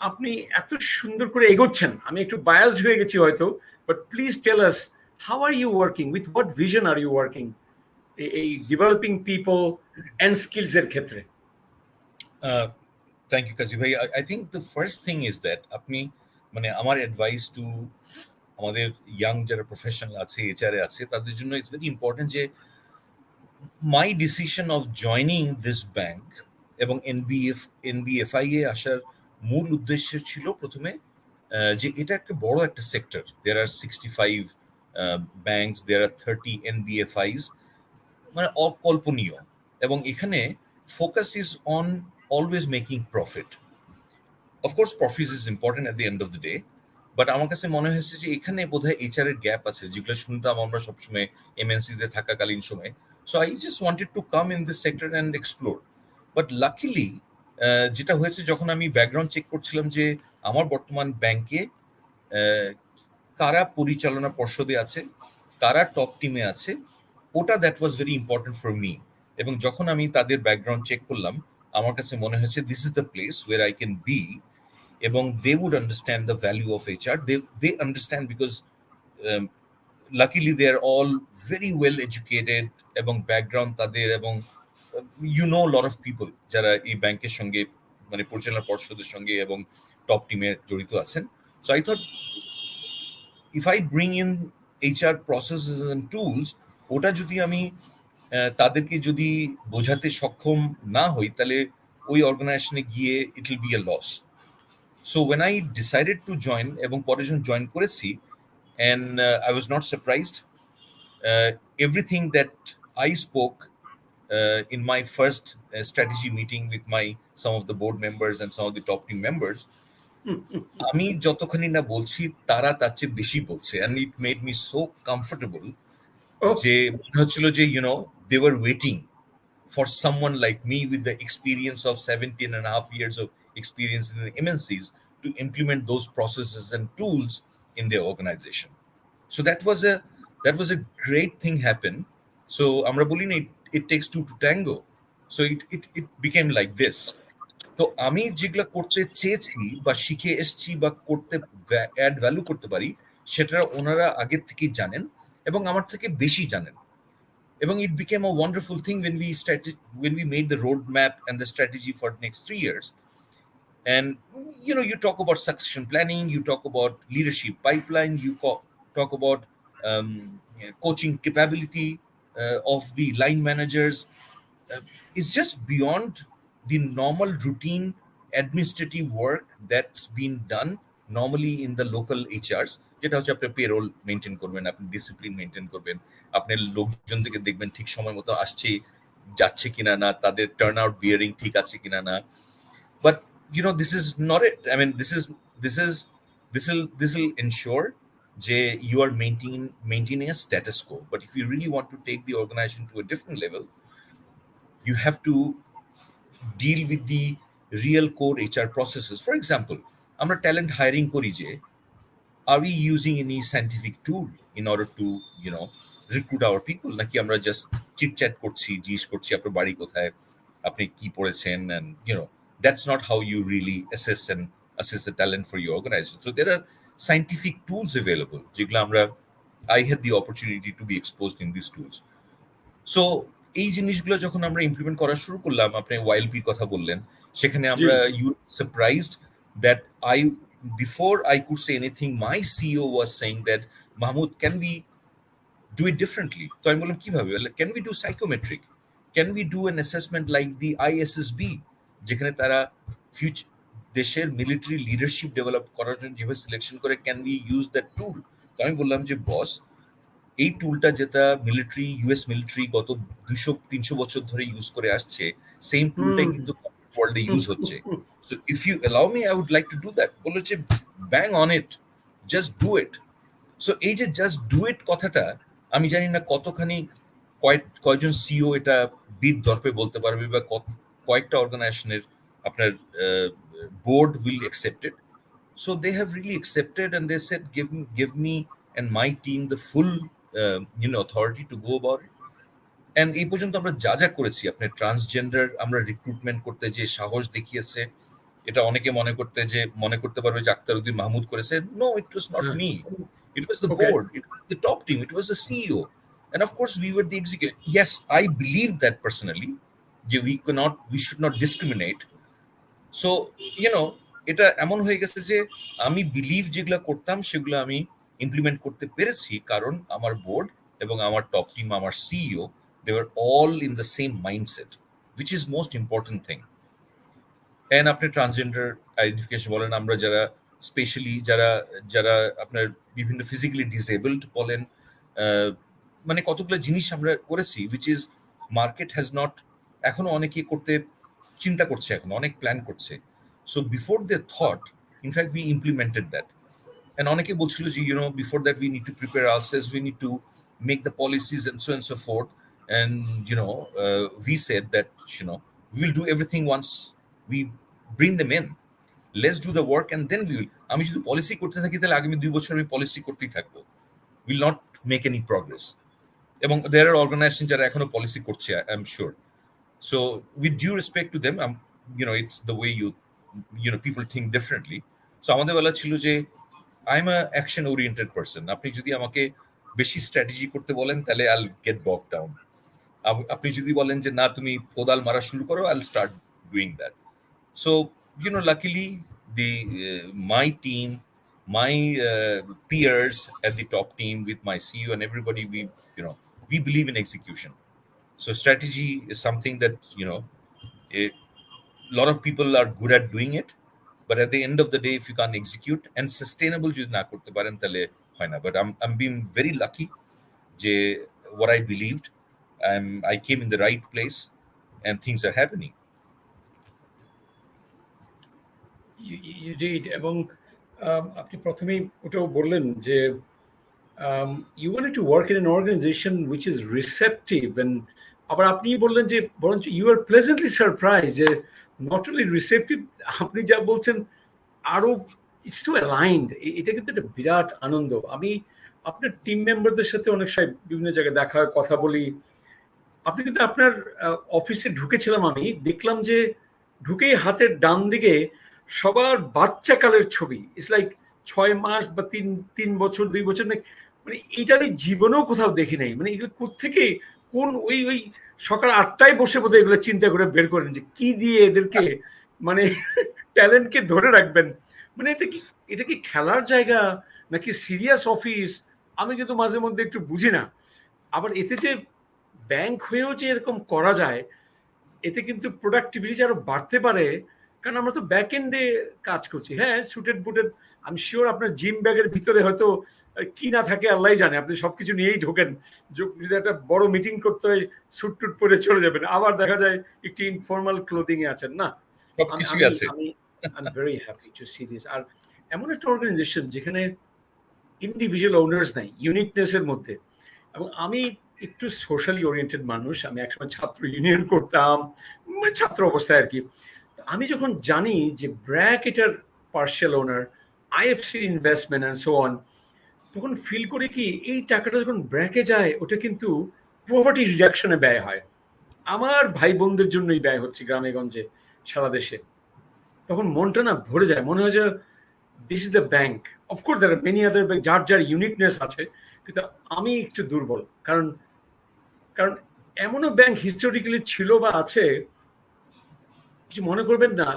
[SPEAKER 1] আপনি এত সুন্দর করে এগোচ্ছেন, আমি একটু বায়াসড হয়ে গেছি হয়তো, but please tell us, how are you working, with what vision are you working এই ডেভেলপিং পিপল অ্যান্ড স্কিলস এর ক্ষেত্রে?
[SPEAKER 2] Thank you, Kazi bhai. I think the first thing is that আপনি মানে আমার অ্যাডভাইস টু আমাদের young যারা professional আছে, এইচআরে আছে, তাদের জন্য ইটস ভেরি ইম্পর্টেন্ট যে my decision of joining this bank এবং এনবিএফআই এ আসার মূল উদ্দেশ্য ছিল প্রথমে যে এটা একটা বড় একটা সেক্টর। দেয়ার আর 65 ব্যাংকস, দেয়ার আর 30 এনবিএফআইস, মানে অকল্পনীয়, এবং এখানে focus is on always making profit. Of course profit is important at the end of the day, but আমার কাছে মনে হয়েছে যে এখানে বোধহয় এইচআর এর গ্যাপ আছে, যেগুলো শুনতাম আমরা সবসময় এমএনসিতে থাকাকালীন সময়। So I just wanted to come in this sector and explore. But luckily যেটা হয়েছে, যখন আমি ব্যাকগ্রাউন্ড চেক করছিলাম যে আমার বর্তমান ব্যাংকে কারা পরিচালনা পর্ষদে আছে, কারা টপ টিমে আছে, ওটা that was very important for me. এবং যখন আমি তাদের ব্যাকগ্রাউন্ড চেক করলাম, আমার কাছে মনে হয়েছে this is the place ওয়ের I can be, এবং they would understand the value of HR. They understand because luckily they are all very well educated, এবং ব্যাকগ্রাউন্ড তাদের, এবং lot of people যারা এই ব্যাংকের সঙ্গে মানে পরিচালনা পর্ষদের সঙ্গে এবং টপ টিমে জড়িত আছেন। So I thought if I bring in HR processes and tools, ওটা যদি আমি তাদেরকে যদি বোঝাতে সক্ষম না হই, তাহলে ওই অর্গানাইজেশনে গিয়ে it will be a loss. So when I decided to join, এবং পরে যখন জয়েন করেছি, and I was not surprised. Everything that I spoke in my first strategy meeting with my some of the board members and some of the top team members, আমি যতখানি না বলছি তারা তার চেয়ে বেশি বলছে, and it made me so comfortable
[SPEAKER 1] ওহ!
[SPEAKER 2] যে মনে হচ্ছিল যে they were waiting for someone like me with the experience of 17 and a half years of experience in the MNCs to implement those processes and tools in their organization. So that was a great thing happen. So আমরা বলি না, it takes two to tango. So it became like this. তো আমি যেগুলা করতে চেয়েছি বা শিখে এসেছি বা করতে অ্যাড ভ্যালু করতে পারি, সেটা ওনারা আগের থেকেই জানেন এবং আমার থেকে বেশি জানেন। এবং it became a wonderful thing when we made the roadmap and the strategy for the next 3 years. And you talk about succession planning, you talk about leadership pipeline, talk about coaching capability of the line managers. It's just beyond the normal routine administrative work that's been done normally in the local HRs, যেটা হচ্ছে আপনি payroll maintain করবেন, আপনি discipline maintain করবেন, আপনি লোকজন থেকে দেখবেন ঠিক সময় মতো আসছে যাচ্ছে কিনা না, তাদের টার্ন আউট বিয়ারিং ঠিক আছে কিনা না। But this is not it. I mean, this will ensure যে you are maintaining a status quo. But if you really want to take the organization to a different level, you have to deal with the real core HR processes. For example, আমরা talent hiring করি যে, are we using any scientific tool in order to recruit our people, নাকি আমরা just chit chat করছি, জিজ্ঞেস করছি আপনার বাড়ি কোথায়, আপনি কি পড়েছেন, and that's not how you really assess the talent for your organization. So there are scientific tools available যেগুলো I had the opportunity to be exposed in these tools. So এই জিনিসগুলো যখন আমরা ইমপ্লিমেন্ট করা শুরু করলাম, আপনি ওয়াইএলপির কথা বললেন, সেখানে
[SPEAKER 1] জি।
[SPEAKER 2] আমরা you surprised that before I could say anything, my CEO was saying that, Mahmood, can we do it differently? তো আমি বললাম কিভাবে? Can we do psychometric? Can we do an assessment like the ISSB, যেখানে তারা future দেশের military leadership develop করার জন্য যেভাবে সিলেকশন করে, ক্যান উই ইউজ দ্যাট টুল? তো আমি বললাম যে বস, এই টুলটা যেটা ইউএস মিলিটারি গত 200-300 বছর ধরে ইউজ করে আসছে, সেম টুলটাই
[SPEAKER 1] হুম।
[SPEAKER 2] কিন্তু ওয়ার্ল্ডে ইউজ হচ্ছে। So if you allow me, I would like to do that. বলে হচ্ছে bang on it, just do it. So এই যে জাস্ট ডু ইট কথাটা, আমি জানি না কতখানি কয়জন সিও এটা বিদ দর্পে বলতে পারবে, বা কয়েকটা অর্গানাইজেশনের আপনার board will accept it. So they have really accepted, and they said, give me and my team the full authority to go about it. And এই পর্যন্ত আমরা যা যা করেছি, আপনার ট্রান্সজেন্ডার আমরা রিক্রুটমেন্ট করতে যে সাহস দেখিয়েছে, এটা অনেকে মনে করতে পারবে যে আক্তারউদ্দিন মাহমুদ করেছে। No, it was not me, it was the
[SPEAKER 1] okay.
[SPEAKER 2] board, it was the top team, it was the CEO, and of course we were the executive. Yes, I believe that personally, যে we should not discriminate. So এটা এমন হয়ে গেছে যে আমি believe যেগুলো করতাম সেগুলো আমি ইমপ্লিমেন্ট করতে পেরেছি, কারণ আমার বোর্ড এবং আমার টপ টিম, আমার CEO, they were all in the same mindset, which is most important thing. And আপনি ট্রান্সজেন্ডার আইডেন্টিফিকেশন বলেন, আমরা যারা স্পেশালি যারা যারা আপনার বিভিন্ন ফিজিক্যালি ডিসেবলড বলেন, মানে কতগুলো জিনিস আমরা করেছি, which is market has not, এখনো অনেকে করতে চিন্তা করছে, এখন অনেক প্ল্যান করছে। So before they thought, in fact we implemented that. And অনেকে বলছিল যে before that we need to prepare ourselves, we need to make the policies and so forth. And we said that we will do everything once we bring them in. Let's do the work and then we will. আমি যদি policy করতে থাকি, তাহলে আগামী 2 বছর আমি policy করতেই থাকবো, will not make any progress. এবং there are organizations যারা এখনো পলিসি করছে, I'm sure. So with due respect to them, it's the way people think differently. So আমাদের বেলা ছিল যে I'm a action oriented person. আপনি যদি আমাকে বেশি স্ট্র্যাটেজি করতে বলেন, তাহলে I'll get bogged down. আপনি যদি বলেন যে না, তুমি কোদাল মারা শুরু করো, I'll start doing that. So luckily my team my peers at the top team, with my CEO and everybody, we believe in execution. So strategy is something that, a lot of people are good at doing it, but at the end of the day, if you can't execute and sustainable যদি না করতে পারেন তাহলে হয় না. But I'm being very lucky যে what I believed, I came in the right place and things are happening.
[SPEAKER 1] You did, এবং আপনি প্রথমেই ওটাও বললেন যে you wanted to work in an organization which is receptive, and আবার আপনি বললেন যে বরঞ্চ you are pleasantly surprised যে not only receptive, আপনি যা বলছেন আরো it's too aligned. এটা কিন্তু একটা বিরাট আনন্দ। আমি আপনার টিম মেম্বারদের সাথে অনেক সময় বিভিন্ন জায়গায় দেখা হয়, কথা বলি। আপনি কিন্তু আপনার অফিসে ঢুকেছিলাম, আমি দেখলাম যে ঢুকেই হাতের ডান দিকে সবার বাচ্চাকালের ছবি। ইটস লাইক 6 মাস বা 3 বছর 2 বছর, মানে এটা আমি জীবনেও কোথাও দেখি নাই। মানে এগুলো কোত্থেকে, কোন ওই সকাল 8টায় বসে বোধহয় এগুলো চিন্তা করে বের করেন যে কি দিয়ে এদেরকে মানে ট্যালেন্টকে ধরে রাখবেন। মানে এটা কি খেলার জায়গা নাকি সিরিয়াস অফিস? আমি কিন্তু মাঝে মধ্যে একটু বুঝি না। আবার এতে যে ব্যাংক হয়েও যে এরকম করা যায়, এতে কিন্তু প্রোডাক্টিভিটি আরো বাড়তে পারে। কারণ আমরা তো ব্যাক এন্ডে কাজ করছি। হ্যাঁ, সুটেড বুটেড, আমি শিওর আপনার জিম ব্যাগের ভিতরে হয়তো কি না থাকে আল্লাহ জানে, আপনি সবকিছু নিয়েই ঢোকেন। যদি একটা বড় মিটিং করতে হয় স্যুট টুট পরে চলে যাবেন, আবার দেখা যায় একটু ইনফর্মাল ক্লোদিং এ আছেন না। আমি
[SPEAKER 2] সবকিছুই
[SPEAKER 1] আমি
[SPEAKER 2] আছে।
[SPEAKER 1] আমি I am very happy to see this. আর এমন একটা অর্গানাইজেশন যেখানে ইন্ডিভিজুয়াল ওনার্স নাই, ইউনিকনেস এর মধ্যে। এবং আমি একটু সোশ্যালি ওরিয়েন্টেড মানুষ, আমি একসময় ছাত্র ইউনিয়ন করতাম, মানে ছাত্র অবস্থায় আর কি। আমি যখন জানি যে ব্র্যাক এটার partial owner, IFC investment and so on, তখন ফিল করি কি এই টাকাটা যখন ব্র্যাকে যায় ওটা কিন্তু প্রপার্টি রিডাকশনে ব্যয় হয়। আমার ভাই বোনদের জন্যই ব্যয় হচ্ছে গ্রামে গঞ্জে সারা দেশে। তখন মনটা না ভরে যায়, মনে হয় যে this is the bank. Of course there are many other bank, যার যার ইউনিকনেস আছে, কিন্তু আমি একটু দুর্বল। কারণ কারণ এমনও ব্যাংক হিস্টোরিক্যালি ছিল বা আছে, কিছু মনে করবেন না,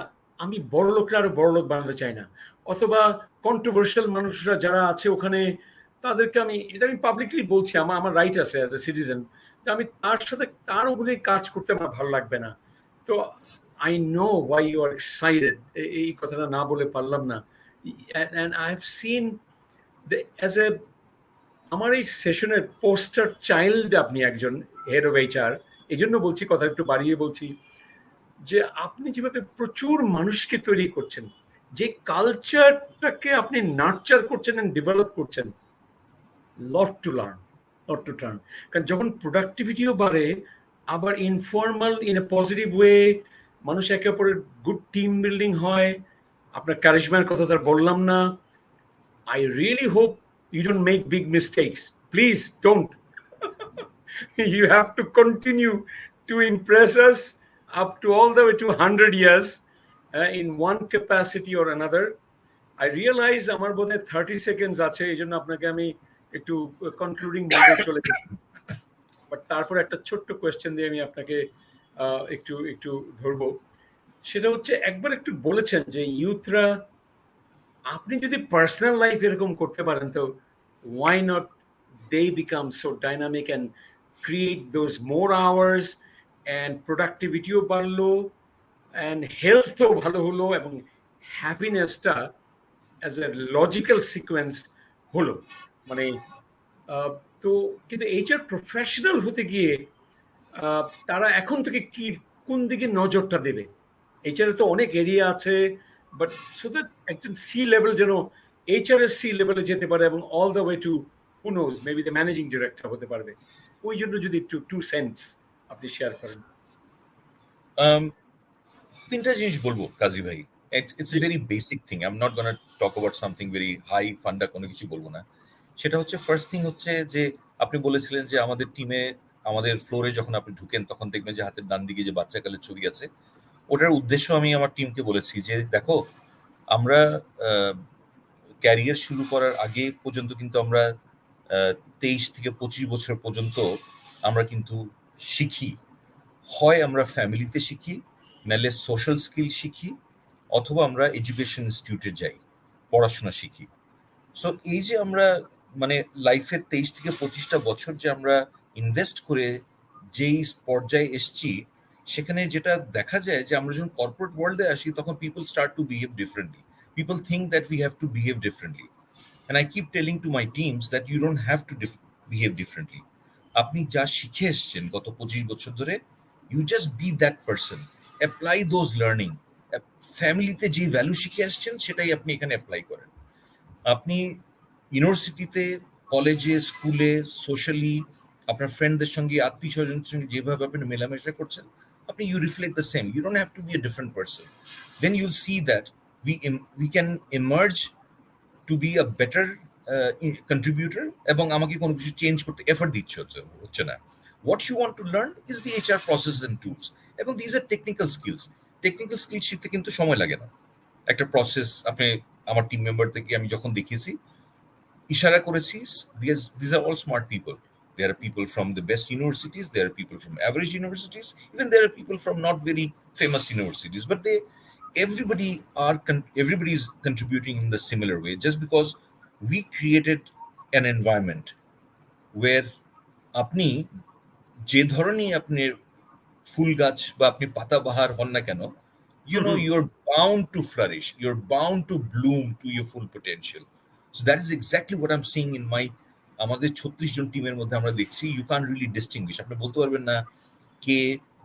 [SPEAKER 1] আমি বড় লোকরা আরো বড় লোক বানাতে চাই না, অথবা কন্ট্রোভার্সিয়াল মানুষরা যারা আছে ওখানে তাদেরকে আমি পাবলিকলি বলছি, আমার আমার রাইট আছে অ্যাজ এ সিটিজেন, যে আমি তার সাথে তার ওগুলি কাজ করতে আমার ভালো লাগবে না। তো I know why you are excited, এই কথাটা না বলে পারলাম না। And I have seen as a, আমার এই সেশনের পোস্টার চাইল্ড আপনি একজন হেড অফ এইচআর। এই জন্য বলছি, কথা একটু বাড়িয়ে বলছি, যে আপনি যেভাবে প্রচুর মানুষকে তৈরি করছেন, যে কালচারটাকে আপনি নার্চার করছেন এন্ড ডেভেলপ করছেন, lot to learn, lot to turn. কারণ যখন প্রোডাক্টিভিটিও বাড়ে, আবার informal in a positive way, মানুষ একে অপরের গুড টিম বিল্ডিং হয়। আপনার ক্যারিশমার কথা তার বললাম না। I really hope you don't make big mistakes. Please don't. You have to continue to impress us up to all the way to 100 years in one capacity or another. I realize আমার বোধহয় 30 seconds আছে, এই জন্য আপনাকে আমি একটু concluding মোডে চলে যাচ্ছি। বাট তারপর একটা ছোট্ট কোয়েশ্চেন দিয়ে আমি আপনাকে একটু একটু ধরবো। সেটা হচ্ছে, একবার একটু বলেছেন যে ইউথরা, আপনি যদি পার্সোনাল লাইফ এরকম করতে পারেন তো why not they become so dynamic and create those more hours, and প্রোডাক্টিভিটিও বাড়লো, and হেলথও ভালো হলো, এবং হ্যাপিনেসটা অ্যাজ এ লজিক্যাল সিকোয়েন্স হলো। মানে আহ, তো কিন্তু এইচআর প্রফেশনাল হতে গিয়ে তারা এখন থেকে কি, কোন দিকে নজরটা দেবে? এইচআর তো অনেক এরিয়া আছে, বাট সো দ্যাট একজন সি লেভেল যেন এইচআর এর সি লেভেলে যেতে পারে, এবং all the way to who knows maybe the managing director হতে পারবে। ওই জন্য যদি একটু 2 সেন্স আপনি শেয়ার করেন।
[SPEAKER 2] Um, তিনটা জিনিস বলবো কাজী ভাই। It's a
[SPEAKER 1] G.
[SPEAKER 2] Very basic thing. I am not gonna talk about something very high funda, কোনো কিছু বলবো না। সেটা হচ্ছে, ফার্স্ট থিং হচ্ছে যে আপনি বলেছিলেন যে আমাদের টিমে, আমাদের ফ্লোরে যখন আপনি ঢুকেন তখন দেখবেন যে হাতের ডান দিকে যে বাচ্চাকালের ছবি আছে। ওটার উদ্দেশ্য আমি আমার টিমকে বলেছি যে দেখো, আমরা ক্যারিয়ার শুরু করার আগে পর্যন্ত কিন্তু আমরা 23 থেকে 25 বছর পর্যন্ত আমরা কিন্তু শিখি। হয় আমরা ফ্যামিলিতে শিখি, নাহলে সোশ্যাল স্কিল শিখি, অথবা আমরা এডুকেশন ইনস্টিটিউটে যাই, পড়াশোনা শিখি। সো এই যে আমরা মানে লাইফের 23 থেকে 25টা বছর যে আমরা ইনভেস্ট করে যেই পর্যায়ে এসছি, সেখানে যেটা দেখা যায় যে আমরা যখন কর্পোরেট ওয়ার্ল্ডে আসি তখন people start to behave differently. People think that we have to behave differently, and I keep telling to my teams that you don't have to behave differently. আপনি যা শিখে এসছেন গত 25 বছর ধরে, you just be that person, apply those learning. ফ্যামিলিতে যে value শিখে আসছেন সেটাই আপনি এখানে অ্যাপ্লাই করেন। আপনি ইউনিভার্সিটিতে, কলেজে, স্কুলে, সোশ্যালি আপনার ফ্রেন্ডদের সঙ্গে, আত্মীয় স্বজনের সঙ্গে যেভাবে আপনি মেলামেশা করছেন, আপনি you reflect the same. You don't have to be a different person. Then you'll see that we can emerge to be a better contributor, এবং আমাকে কোনো কিছু চেঞ্জ করতে এফর্ট দিচ্ছে হচ্ছে না। What you want to learn is the HR process and tools, এবং these are technical skills. Technical skill শিখতে কিন্তু সময় লাগে না। একটা প্রসেস আপনি, আমার টিম মেম্বারদেরকে আমি যখন দেখিয়েছি, ইশারা করেছি, these are all smart people. There are people from the best universities, there are people from average universities, even there are people from not very famous universities, but everybody is contributing in the similar way, just because we created an environment where আপনি যে ধরনের আপনি ফুল গাছ বা আপনি পাতাবাহার হন না কেন, you
[SPEAKER 1] hmm,
[SPEAKER 2] know,
[SPEAKER 1] hmm,
[SPEAKER 2] you're bound to flourish, you're bound to bloom to your full potential. So that is exactly what I'm seeing in my, আমাদের 36 জন টিমের মধ্যে আমরা দেখছি, ইউ ক্যান রিয়েলি ডিস্টিংগুইশ। আপনি বলতে পারবেন না কে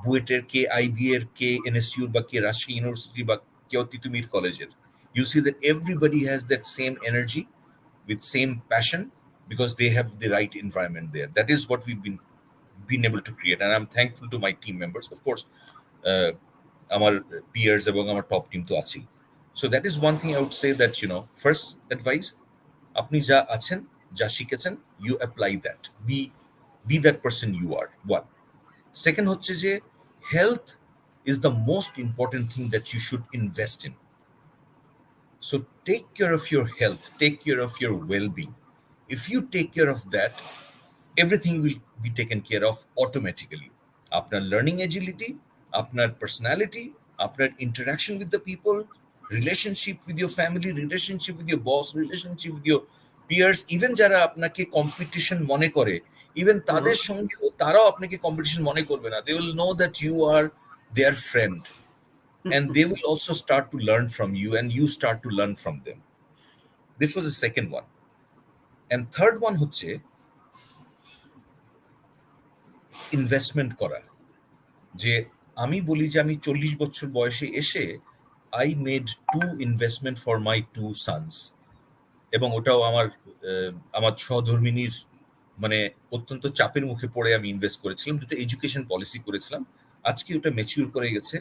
[SPEAKER 2] বুয়েটের, কে আইবি এর, কে এনএসইউর, বা কে রাজশাহী ইউনিভার্সিটি, বা কেউ তিতুমির কলেজের। You see that everybody has that same energy with same passion, because they have the right environment there. That is what we've been able to create, and I'm thankful to my team members, of course. uh, আমার peers এবং আমার top team তো আছেই। So that is one thing I would say, that first advice, আপনি যা আছেন, যা শিখেছেন, you apply that, be that person you are, one. Second হচ্ছে যে health is the most important thing that you should invest in. So take care of your health, take care of your well being. If you take care of that, everything will be taken care of automatically. After learning agility, after personality, after interaction with the people, relationship with your family, relationship with your boss, relationship with your peers, even যারা আপনাকে competition মনে করে, even
[SPEAKER 1] হুম, হুম,
[SPEAKER 2] তাদের সঙ্গেও তারাও আপনাকে competition মনে করবে না। They will know that you are their friend, and they will also start to learn from you, and you start to learn from them. This was the second one. And third one হচ্ছে investment করা। যে আমি বলি যে আমি 40 বছর বয়সে এসে I made 2 investment for my 2 sons, এবং ওটাও আমার সহধর্মিনীর মানে অত্যন্ত চাপের মুখে পড়ে আমি ইনভেস্ট করেছিলাম, দুটো এডুকেশন পলিসি করেছিলাম। আজকে ওটা ম্যাচিউর করে গেছে,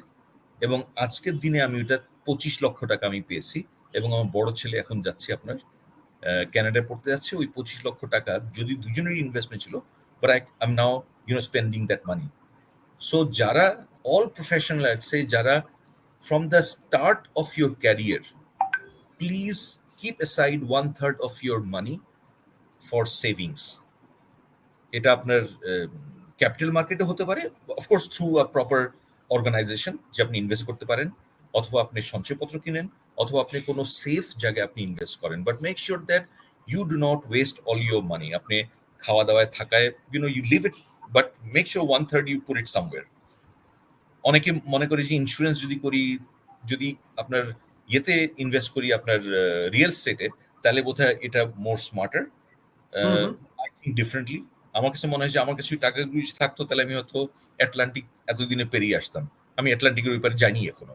[SPEAKER 2] এবং আজকের দিনে আমি ওটা 25 লক্ষ টাকা আমি পেয়েছি। এবং আমার বড় ছেলে এখন যাচ্ছে আপনার ক্যানাডায় পড়তে যাচ্ছে, ওই 25 লক্ষ টাকা যদি দুজনেরই ইনভেস্টমেন্ট ছিল, but I am now spending that money. সো যারা অল প্রফেশনাল আছে, যারা from the start of your career, please keep aside 1/3 of your money for savings. এটা আপনার ক্যাপিটাল মার্কেটে হতে পারে, of course through a proper organization যে আপনি ইনভেস্ট করতে পারেন, অথবা আপনি সঞ্চয়পত্র কিনেন, অথবা আপনি কোনো সেফ জায়গায় আপনি ইনভেস্ট করেন। But make sure that you do not waste all your money. আপনি খাওয়া দাওয়ায় থাকায় you leave it, but make sure 1/3 you put it somewhere. অনেকে মনে করে যে ইন্স্যুরেন্স যদি করি, যদি আপনার ইয়েতে ইনভেস্ট করি, আপনার রিয়েল স্টেটে, তাহলে বোধহয় এটা more smarter.
[SPEAKER 1] Hmm, hmm,
[SPEAKER 2] I think differently. আমার কাছে মনে হয় যে আমার কাছে টাকা থাকতো, তাহলে আমি হয়তো আটলান্টিক এতদিনে পেরিয়ে আসতাম। আমি আটলান্টিকের ওই পারে জানি এখনো,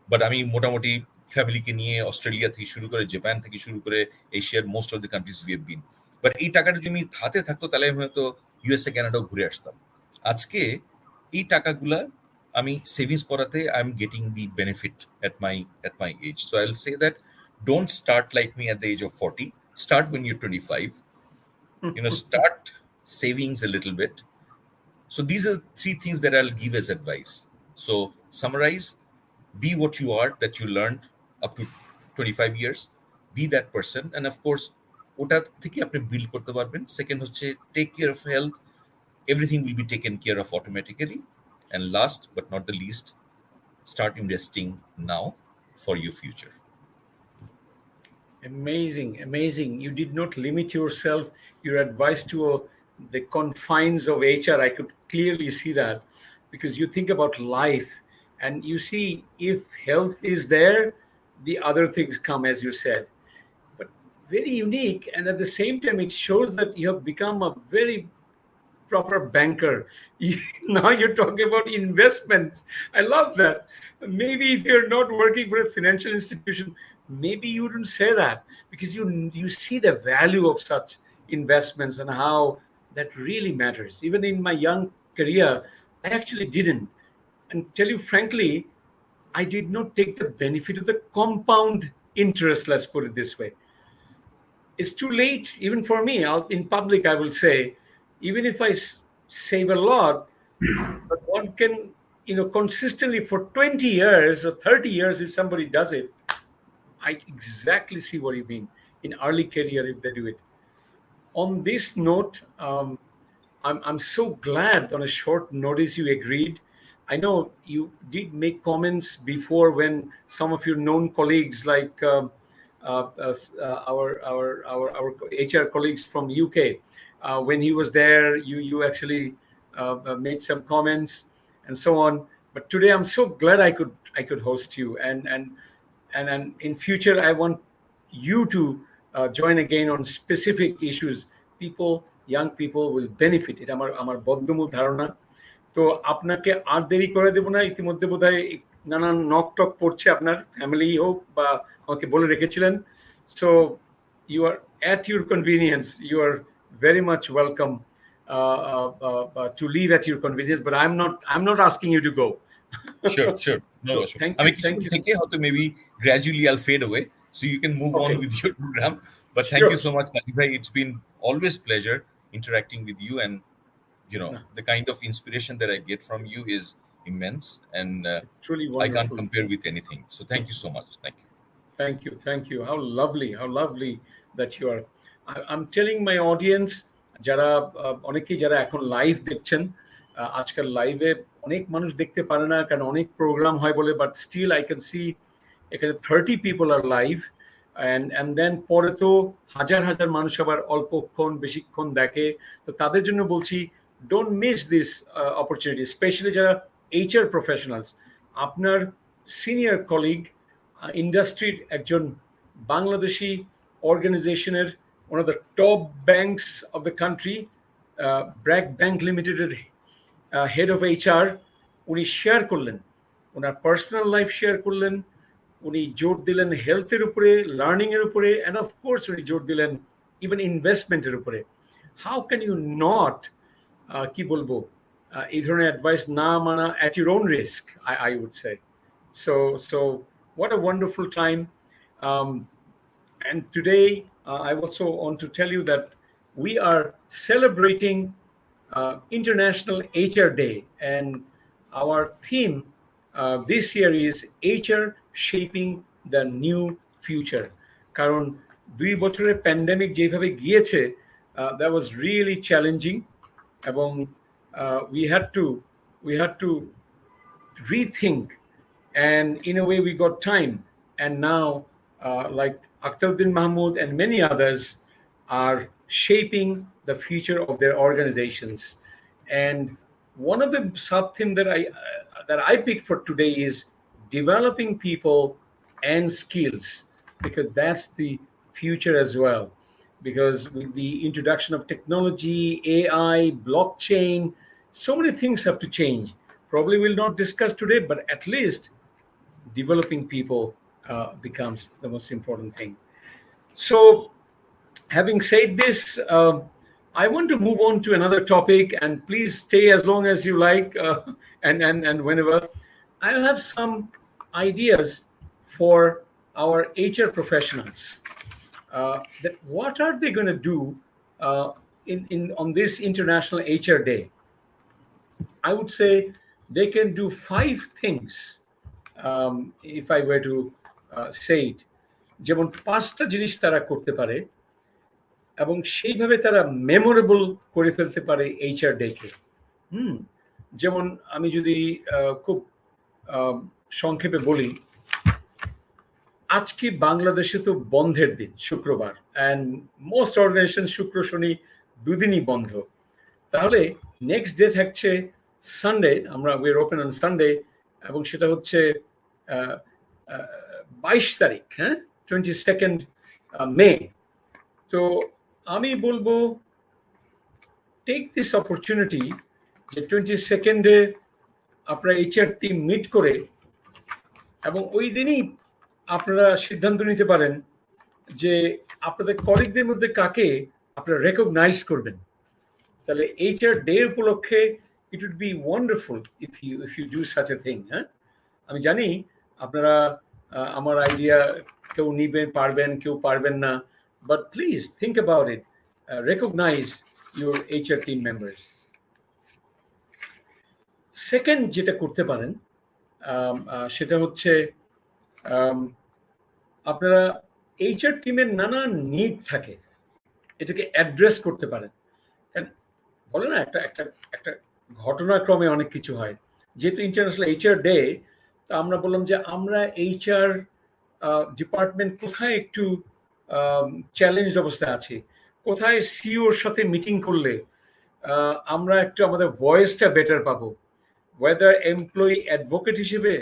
[SPEAKER 2] বাট আমি মোটামুটি ফ্যামিলিকে নিয়ে অস্ট্রেলিয়া থেকে শুরু করে, জাপান থেকে শুরু করে, এশিয়ার most of the countries we have been. But এই টাকাটা যদি আমি হাতে থাকতো, তাহলে আমি হয়তো ইউএসএ, কানাডাও ঘুরে আসতাম। আজকে এই টাকাগুলা আমি সেভিংস করাতে I am getting the benefit at my age. So I'll say that don't start like me at the age of 40. Start when you're 25. Start savings a little bit. So these are 3 things that I'll give as advice. So summarize: be what you are, that you learned up to 25 years, be that person, and of course ওটা থেকে আপনি build করতে পারবেন। Second হচ্ছে take care of health, everything will be taken care of automatically. And last but not the least, start investing now for your future.
[SPEAKER 1] Amazing, amazing. You did not limit yourself, your advice to the confines of HR. I could clearly see that because you think about life and you see if health is there, the other things come, as you said. But very unique. And at the same time, it shows that you have become a very proper banker. Now you're talking about investments. I love that. Maybe if you're not working for a financial institution, maybe you wouldn't say that because you see the value of such investments and how that really matters. Even in my young career, I actually didn't. And tell you frankly, I did not take the benefit of the compound interest, let's put it this way. It's too late even for me. In public I will say, even if I save a lot, but one can, consistently for 20 years or 30 years, if somebody does it, I exactly see what you mean. In early career, if they do it. On this note, I'm so glad on a short notice you agreed. I know you did make comments before when some of your known colleagues, like our HR colleagues from UK, when he was there, you actually made some comments and so on. But today, I'm so glad I could host you, and in future, I want you to join again on specific issues. Young people will benefit. এটা আমার বদ্ধমূল ধারণা। তো আপনাকে আর দেরি করে দেব না। ইতিমধ্যে বোধহয় নানান নক টক পড়ছে, আপনার ফ্যামিলি হোক বা আমাকে বলে রেখেছিলেন। So you are at your convenience. You are very much welcome to leave at your convenience. But I'm not asking you to go.
[SPEAKER 2] Sure, sure. No,
[SPEAKER 1] So
[SPEAKER 2] sure.
[SPEAKER 1] thank
[SPEAKER 2] আমি
[SPEAKER 1] you, thank
[SPEAKER 2] কিছুক্ষণ
[SPEAKER 1] you.
[SPEAKER 2] থেকে হয়তো maybe gradually I'll fade away, so you can move on
[SPEAKER 1] Okay,
[SPEAKER 2] with your program. But thank you
[SPEAKER 1] sure.
[SPEAKER 2] so much, Khalid bhai. It's been always pleasure interacting with you, and
[SPEAKER 1] No,
[SPEAKER 2] the kind of inspiration that I get from you is immense, and
[SPEAKER 1] it's truly
[SPEAKER 2] I can't
[SPEAKER 1] wonderful.
[SPEAKER 2] compare with anything. So thank you so much. Thank you.
[SPEAKER 1] Thank you, thank you. How lovely that you are. I'm telling my audience, যারা অনেকেই যারা এখন live দেখছেন, আজকাল লাইভে অনেক মানুষ দেখতে পারে না কারণ অনেক প্রোগ্রাম হয় বলে, but still I can see এখানে 30 people are live, and then পরে তো হাজার হাজার মানুষ আবার অল্পক্ষণ বেশিক্ষণ দেখে। তো তাদের জন্য বলছি, don't miss this opportunity, specially যারা এইচআর প্রফেশনালস। আপনার সিনিয়র কলিগ, ইন্ডাস্ট্রির একজন বাংলাদেশি অর্গানাইজেশনের, one of the top banks of the country, BRAC bank লিমিটেডের হেড অফ এইচআর, উনি শেয়ার করলেন, ওনার পার্সোনাল লাইফ শেয়ার করলেন, উনি জোর দিলেন হেলথের উপরে, লার্নিং এর উপরে, অ্যান্ড অফকোর্স উনি জোর দিলেন ইভেন ইনভেস্টমেন্টের উপরে। হাউ ক্যান ইউ নট, কি বলবো, এই ধরনের অ্যাডভাইস না মানা at your own risk, I would say. So what a wonderful time. Um, and today, I also want to tell you that we are celebrating International HR Day, and our theme this year is HR Shaping the New Future. কারণ 2 বছরের pandemic যেভাবে গিয়েছে, that was really challenging, এবং we had to rethink, and in a way we got time. And now, like Akhtaruddin Mahmood and many others are shaping the future of their organizations. And one of the sub theme that I picked for today is developing people and skills, because that's the future as well. Because with the introduction of technology, AI, blockchain, so many things have to change. Probably we'll not discuss today, but at least developing people becomes the most important thing. So, having said this, I want to move on to another topic, and please stay as long as you like, and whenever. I'll have some ideas for our HR professionals. That what are they going to do in on this International HR Day? I would say they can do 5 things, if I were to say it. যেমন 5টা জিনিস তারা করতে পারে এবং সেইভাবে তারা memorable করে ফেলতে পারে এইচআর ডেকে। যেমন আমি যদি খুব সংক্ষেপে বলি, আজকে বাংলাদেশে তো বন্ধের দিন শুক্রবার, অ্যান্ড মোস্ট অর্গানাইজেশন শুক্র শনি দুদিনই বন্ধ। তাহলে নেক্সট ডে থাকছে সানডে, আমরা উইর ওপেন অন সানডে, এবং সেটা হচ্ছে 22 তারিখ, হ্যাঁ, 22 মে। তো আমি বলবো টেক দিস অপরচুনিটি যে 22 আপনারা এইচআর টিম মিট করে, এবং ওই দিনই আপনারা সিদ্ধান্ত নিতে পারেন যে আপনাদের কলিগদের মধ্যে কাকে আপনারা রেকগনাইজ করবেন। তাহলে এইচআর ডে উপলক্ষে it would be wonderful if you do such a thing. হ্যাঁ, আমি জানি আপনারা আমার আইডিয়া কেউ নিবে পারবেন, কেউ পারবেন না, but please think about it, recognize your HR team members. Second যেটা করতে পারেন সেটা হচ্ছে আপনারা এইচআর টিমের নানা নিড থাকে, এটাকে অ্যাড্রেস করতে পারেন। বলে না, একটা একটা একটা ঘটনাক্রমে অনেক কিছু হয়। যেহেতু ইন্টারন্যাশনাল এইচআর ডে, তা আমরা বললাম যে আমরা এইচআর ডিপার্টমেন্ট কোথায় একটু চ্যালেঞ্জ অবস্থায় আছি, কোথায় সিওর সাথে মিটিং করলে আমরা একটু আমাদের ভয়েসটা বেটার পাবো, ওয়েদার এমপ্লয়ি অ্যাডভোকেট হিসেবে,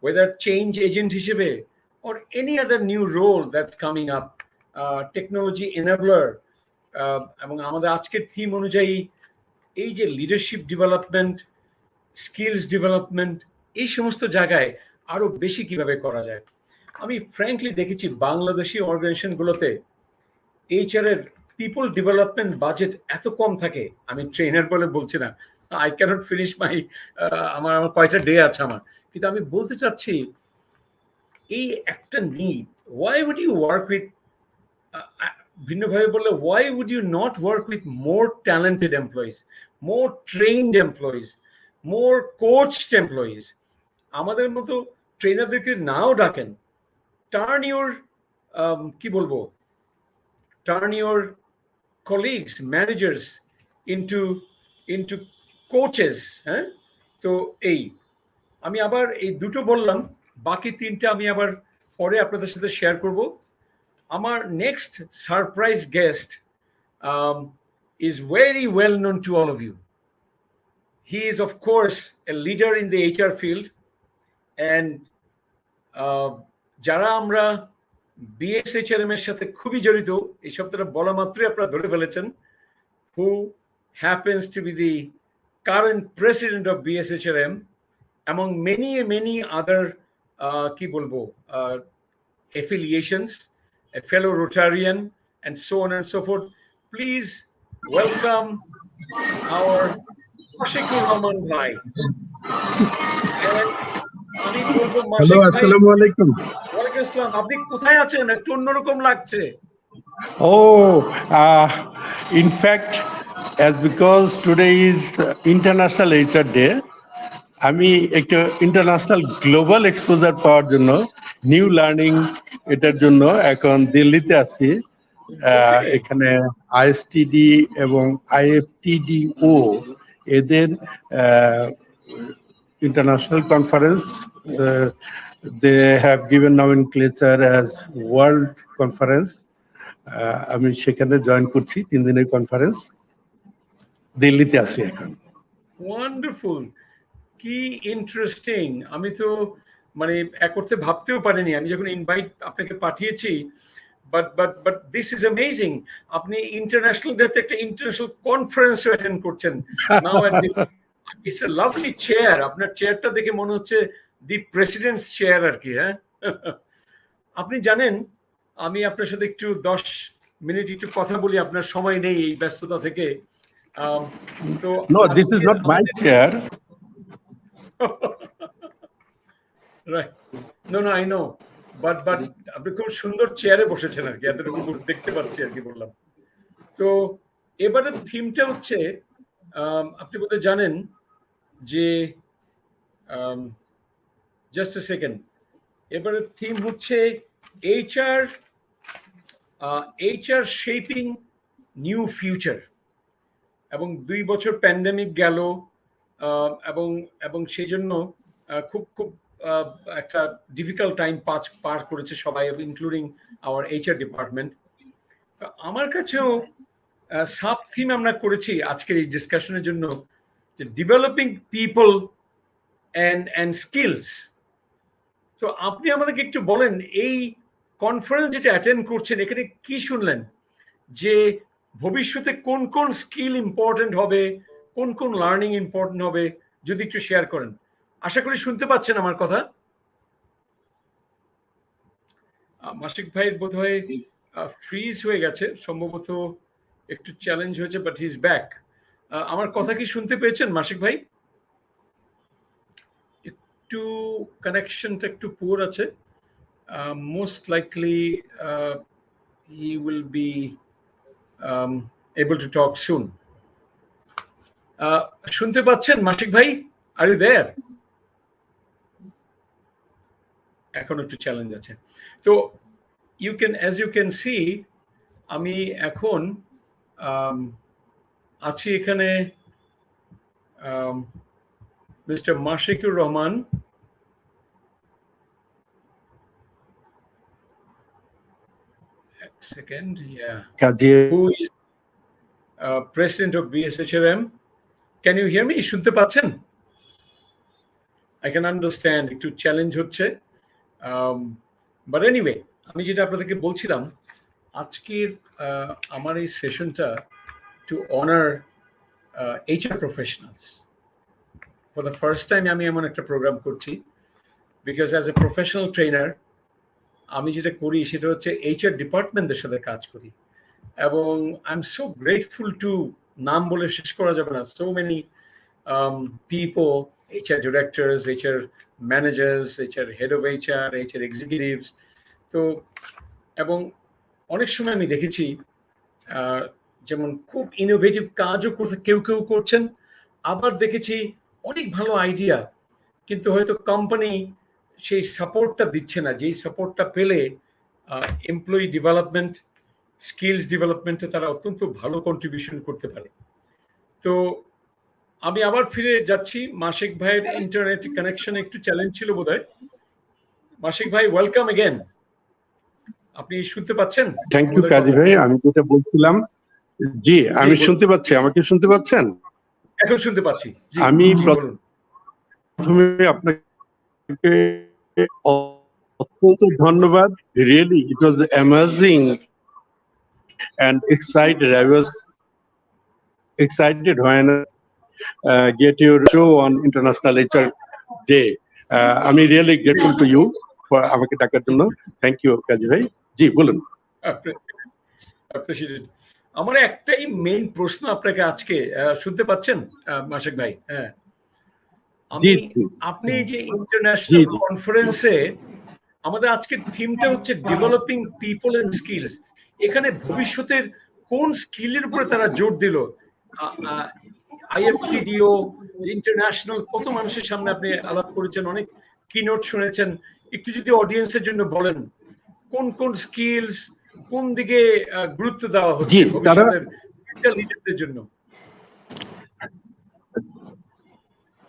[SPEAKER 1] ওয়েদার চেঞ্জ এজেন্ট হিসেবে, or any other new role that's coming up, technology enabler। এবং আমাদের আজকের থিম অনুযায়ী এই যে লিডারশিপ ডেভেলপমেন্ট, স্কিলস ডেভেলপমেন্ট, এই সমস্ত জায়গায় আরো বেশি কিভাবে করা যায়। আমি ফ্র্যাঙ্কলি দেখেছি বাংলাদেশি অর্গানাইজেশনগুলোতে এইচআর এর পিপল ডেভেলপমেন্ট বাজেট এত কম থাকে। আমি ট্রেনার বলে বলছি না, আই ক্যানট ফিনিশ মাই, আমার আমার কয়টা ডে আছে আমার, কিন্তু আমি বলতে চাচ্ছি এই একটা need. Why would you work with, ভিন্নভাবে বললে, why would you not work with more talented employees, more trained employees, more coached employees? আমাদের মতো ট্রেনারদেরকে নাও ডাকেন, টার্ন ইউর, কি বলবো, turn your colleagues, managers into coaches। হ্যাঁ, তো এই আমি আবার এই দুটো বললাম, বাকি তিনটা আমি আবার পরে আপনাদের সাথে শেয়ার করব। আমার next surprise guest is very well known to all of you. He is of course a leader in the HR field, and যারা আমরা বিএসএইচআরএম এর সাথে খুবই জড়িত, এই শব্দটা বলা মাত্রই আপনারা ধরে ফেলেছেন, who happens to be the current president of BSHRM, among many other কি বলবো affiliations, a fellow Rotarian, and so on and so forth. Please welcome our Shikur Rahman Bhai. আমি বলবো
[SPEAKER 3] হ্যালো,
[SPEAKER 1] মাসিক ভাই,
[SPEAKER 3] আসসালামু আলাইকুম।
[SPEAKER 1] ওয়ালাইকুম আসসালাম। আপনি কোথায় আছেন? একটু অন্যরকম লাগছে।
[SPEAKER 3] Oh, in fact, as because today is International HR Day, আমি একটা ইন্টারন্যাশনাল গ্লোবাল এক্সপোজার পাওয়ার জন্য, নিউ লার্নিং এটার জন্য এখন দিল্লিতে আছি। এখানে আইএসটিডি এবং আইএফটিডিও এদের international conference. They have given nomenclature as World Conference. আমি সেখানে জয়েন করছি 3 দিনের কনফারেন্স, দিল্লিতে আছি এখন।
[SPEAKER 1] ওয়ান্ডারফুল, কি ইন্টারেস্টিং। আমি তো মানে এক করতে ভাবতেও পারিনি আমি যখন ইনভাইট আপনাকে পাঠিয়েছি, বাট দিস ইজ অ্যামেজিং। আপনি ইন্টারন্যাশনাল ডেতে একটা ইন্টারন্যাশনাল কনফারেন্স অ্যাটেন্ড করছেন now. It's a lovely chair. আপনার চেয়ারটা দেখে মনে হচ্ছে দি প্রেসিডেন্টস চেয়ার আর কি। হ্যাঁ, আপনি জানেন আমি আপনার সাথে একটু 10 মিনিট একটু কথা বলি, আপনার সময় নেই এই ব্যস্ততা থেকে। তো
[SPEAKER 3] No, this is not my chair.
[SPEAKER 1] Right. No, I know. But আপনি খুব সুন্দর চেয়ারে বসেছেন আর কি, এতটুকু দেখতে পাচ্ছি আর কি বললাম। তো এবারের থিমটা হচ্ছে, আপনি বোধহয় জানেন যে, জাস্ট এ সেকেন্ড, এবারের থিম হচ্ছে এইচআর শেপিং নিউ ফিউচার। এবং 2 বছর প্যান্ডেমিক গেল, এবং সেই জন্য খুব একটা ডিফিকাল্ট টাইম পার করেছে সবাই, ইনক্লুডিং আওয়ার এইচআর ডিপার্টমেন্ট। আমার কাছেও সাব থিম আমরা করেছি আজকের এই ডিসকাশনের জন্য, যে ডেভেলপিং পিপল অ্যান্ড স্কিলস। তো আপনি আমাদেরকে একটু বলেন, এই কনফারেন্স যেটা অ্যাটেন্ড করছেন, এখানে কি শুনলেন, যে ভবিষ্যতে কোন কোন স্কিল ইম্পর্টেন্ট হবে, কোন কোন লার্নিং ইম্পর্টেন্ট হবে, যদি একটু শেয়ার করেন। আশা করি শুনতে পাচ্ছেন আমার কথা। মাসিক ভাই বোধহয় ফ্রিজ হয়ে গেছে, সম্ভবত একটু চ্যালেঞ্জ হয়েছে, বাট হি ইজ ব্যাক। আমার কথা কি শুনতে পেয়েছেন মাসিক ভাই? একটু কানেকশনটা একটু পুয়ার আছে। Most likely he will be able to talk soon. শুনতে পাচ্ছেন মাসিক ভাই? Are you there? এখন একটু চ্যালেঞ্জ আছে। তো as you can see, আমি এখন আছি এখানে mister Mashiqur Rahman, second, yeah, who is president of BSHRM. Can you hear me? শুনতে পাচ্ছেন? I can understand একটু চ্যালেঞ্জ হচ্ছে, বাট এনিওয়ে, আমি যেটা আপনাদেরকে বলছিলাম, আজকের আমার এই সেশনটা to honour HR professionals. For the first time আমি এমন একটা প্রোগ্রাম করছি, because as a professional trainer আমি যেটা করি সেটা হচ্ছে HR ডিপার্টমেন্টের সাথে কাজ করি, এবং I am so grateful to, নাম বলে শেষ করা যাবে না, so many people, HR directors, HR managers, HR head of HR, HR executives. তো এবং অনেক সময় আমি দেখেছি যেমন খুব ইনোভেটিভ কাজও কেউ কেউ করছেন, আবার দেখেছি অনেক ভালো আইডিয়া, কিন্তু হয়তো কোম্পানি সেই সাপোর্টটা দিচ্ছে না, যেই সাপোর্টটা পেলে এমপ্লয়ি ডেভেলপমেন্ট, স্কিলস ডেভেলপমেন্টে তারা অত্যন্ত ভালো কন্ট্রিবিউশন করতে পারে। তো আমি আবার ফিরে যাচ্ছি, মাসিক ভাইয়ের ইন্টারনেট কানেকশন একটু চ্যালেঞ্জ ছিল বোধহয়। মাসিক ভাই, ওয়েলকাম এগেন। আপনি শুনতে পাচ্ছেন?
[SPEAKER 3] থ্যাংক ইউ কাজী ভাই। আমি যেটা বলছিলাম, জি আমি শুনতে পাচ্ছি, আমাকে শুনতে পাচ্ছেন?
[SPEAKER 1] এখন শুনতে পাচ্ছি।
[SPEAKER 3] আমি প্রথমে আপনাকে অত্যন্ত ধন্যবাদ। Really it was amazing and excited. I was excited when get your show on International HR Day. I'm really grateful to you for আমাকে ডাকার জন্য। থ্যাংক ইউ কাজী ভাই। জি বলুন।
[SPEAKER 1] অ্যাপ্রিশিয়েটেড। আমার একটাই মেইন প্রশ্ন আপনাকে আজকে, শুনতে পাচ্ছেন মাসিক ভাই? হ্যাঁ, আপনি যে ইন্টারন্যাশনাল কনফারেন্সে, আমাদের আজকের থিমটা হচ্ছে ডেভেলপিং পিপল এন্ড স্কিলস। এখানে ভবিষ্যতের কোন স্কিলের উপরে তারা জোর দিল? IFTDO ইন্টারন্যাশনাল কত মানুষের সামনে আপনি আলাপ করেছেন, অনেক কিনোট শুনেছেন, একটু যদি অডিয়েন্সের জন্য বলেন কোন কোন স্কিলস, কোন দিকে গুরুত্ব দেওয়া হচ্ছে ভবিষ্যতের লিডারদের জন্য?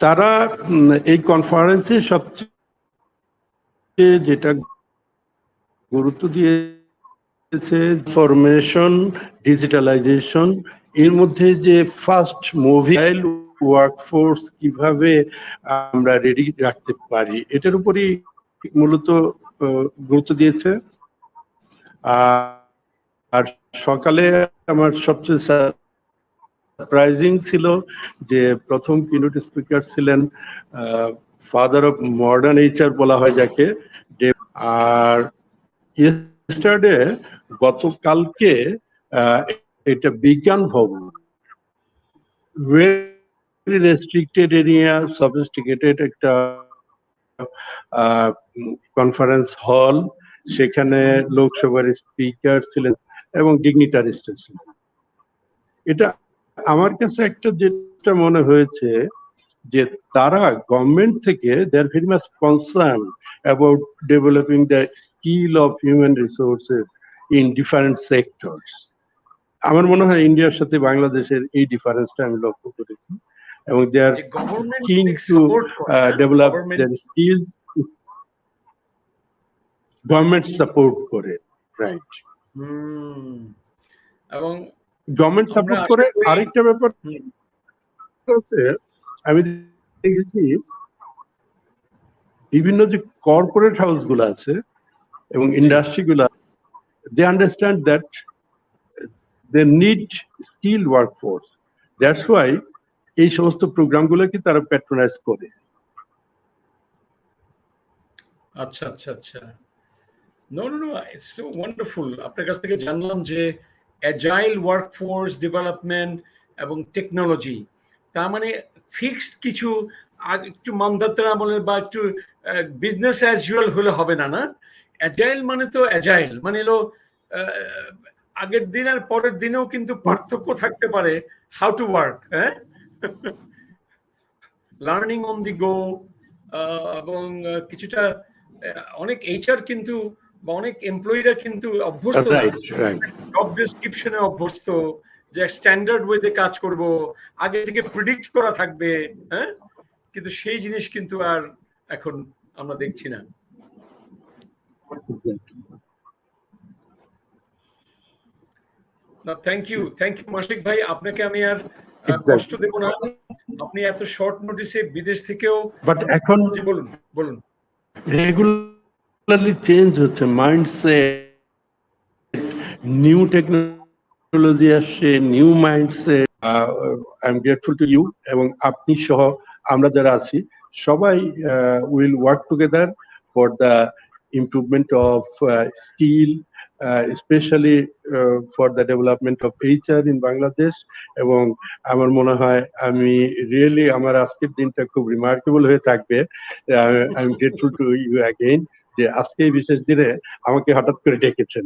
[SPEAKER 3] তারা এই কনফারেন্সে সবচেয়ে যেটা গুরুত্ব দিয়েছে ইনফরমেশন ডিজিটালাইজেশন, এর মধ্যে যে ফাস্ট মোবাইল ওয়ার্কফোর্স কিভাবে আমরা রেডি রাখতে পারি, এটার উপরই মূলত গুরুত্ব দিয়েছে। আর সকালে আমার সবচেয়ে সারপ্রাইজিং ছিল যে প্রথম কিনোট স্পিকার ছিলেন ফাদার অফ মডার্ন এইচআর বলা হয় যাকে। আর ইয়েস্টারডে গতকালকে এটা বিজ্ঞান ভবন, ভেরি রেস্ট্রিক্টেড এরিয়া, সফিস্টিকেটেড একটা কনফারেন্স হল, সেখানে লোকসভার স্পিকার ছিলেন এবং ডিগনিটারিস্ট ছিলেন। এটা আমার কাছে একটা যেটা মনে হয়েছে যে তারা গভর্নমেন্ট থেকে they are very much concern about developing the skill of human resources in different sectors. আমার মনে হয় ইন্ডিয়ার সাথে বাংলাদেশের এই ডিফারেন্সটা আমি লক্ষ্য করেছি, এবং they are keen to develop their skills government support করে, রাইট।
[SPEAKER 1] এবং
[SPEAKER 3] গভর্নমেন্ট
[SPEAKER 1] আমরা
[SPEAKER 3] সাপোর্ট
[SPEAKER 1] আশা
[SPEAKER 3] করে।
[SPEAKER 1] করি
[SPEAKER 3] আরেকটা ব্যাপার হচ্ছে, আমি দেখেছি বিভিন্ন যে কর্পোরেট হাউস গুলো আছে এবং ইন্ডাস্ট্রি গুলা, they understand that they need skilled workforce. That's why এই সমস্ত প্রোগ্রামগুলোকে তারা প্যাট্রোনাইজ করে।
[SPEAKER 1] আচ্ছা আচ্ছা আচ্ছা। No no no, it's so wonderful. আপনার কাছ থেকে জানলাম যে অ্যাজাইল ওয়ার্কফোর্স ডেভেলপমেন্ট এবং টেকনোলজি, তার মানে ফিক্সড কিছু একটু মানধাত্র আমলের বা একটু বিজনেস অ্যাজ ইউজুয়াল হলে হবে না, না? অ্যাজাইল মানে তো অ্যাজাইল মানে হলো আগের দিন আর পরের দিনেও কিন্তু পার্থক্য থাকতে পারে। হাউ টু ওয়ার্ক, হ্যাঁ, লার্নিং অন দি গো। এবং কিছুটা অনেক এইচআর কিন্তু বা অনেক এমপ্লয়িরা কিন্তু অভ্যস্ত না,
[SPEAKER 3] রাইট রাইট।
[SPEAKER 1] জব ডেসক্রিপশনে অভ্যস্ত যে স্ট্যান্ডার্ড ওয়েতে কাজ করব, আগে থেকে প্রিডিক্ট করা থাকবে, হ্যাঁ, কিন্তু সেই জিনিস কিন্তু আর এখন আমরা দেখছি না। থ্যাংক ইউ মাসিক ভাই, আপনাকে আমি আর কষ্ট দেব না। আপনি এত শর্ট নোটিসে বিদেশ থেকেও,
[SPEAKER 3] বাট এখন
[SPEAKER 1] বলুন বলুন।
[SPEAKER 3] রেগুলারলি চেঞ্জ হচ্ছে মাইন্ডসেট, নিউ টেকনোলজি আসছে, new mindset. I am grateful to you, এবং আপনি সহ আমরা যারা আছি সবাই will work together for the improvement of skill, specially for the development of HR in Bangladesh. এবং আমার মনে হয় আমি রিয়েলি আমার আজকের দিনটা খুব রিমার্কেবল হয়ে থাকবে। I am grateful to you again যে আজকে এই বিশেষ দিনে আমাকে হঠাৎ করে ডেকেছেন।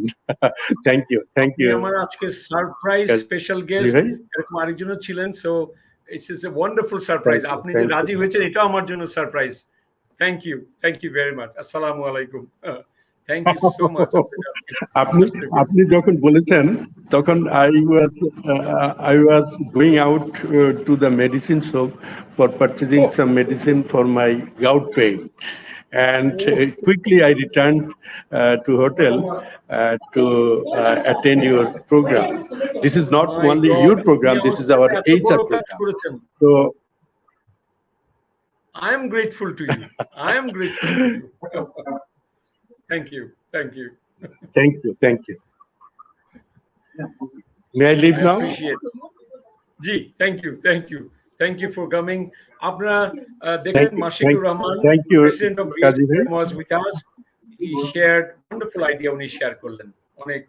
[SPEAKER 3] Thank you thank you.
[SPEAKER 1] আমার আজকে সারপ্রাইজ স্পেশাল গেস্ট এরকম আরেকজনও ছিলেন, so it's is a wonderful surprise. আপনি যে রাজি হয়েছেন এটাও আমার জন্য surprise. Thank you very much. আসসালামু আলাইকুম। Thank you so much.
[SPEAKER 3] আপনি যখন বলেছেন তখন I was going out to the medicine shop for purchasing some medicine for my gout pain, and quickly I returned to hotel to attend your program. This is not only your program, this is our HR program. So
[SPEAKER 1] I am grateful to you. Thank you.
[SPEAKER 3] Thank you. May I leave now?
[SPEAKER 1] Ji, thank you for coming. আপনারা দেখেন মাশিকুর Rahman, president of BHM, was with us. He shared wonderful idea উনি share করলেন। অনেক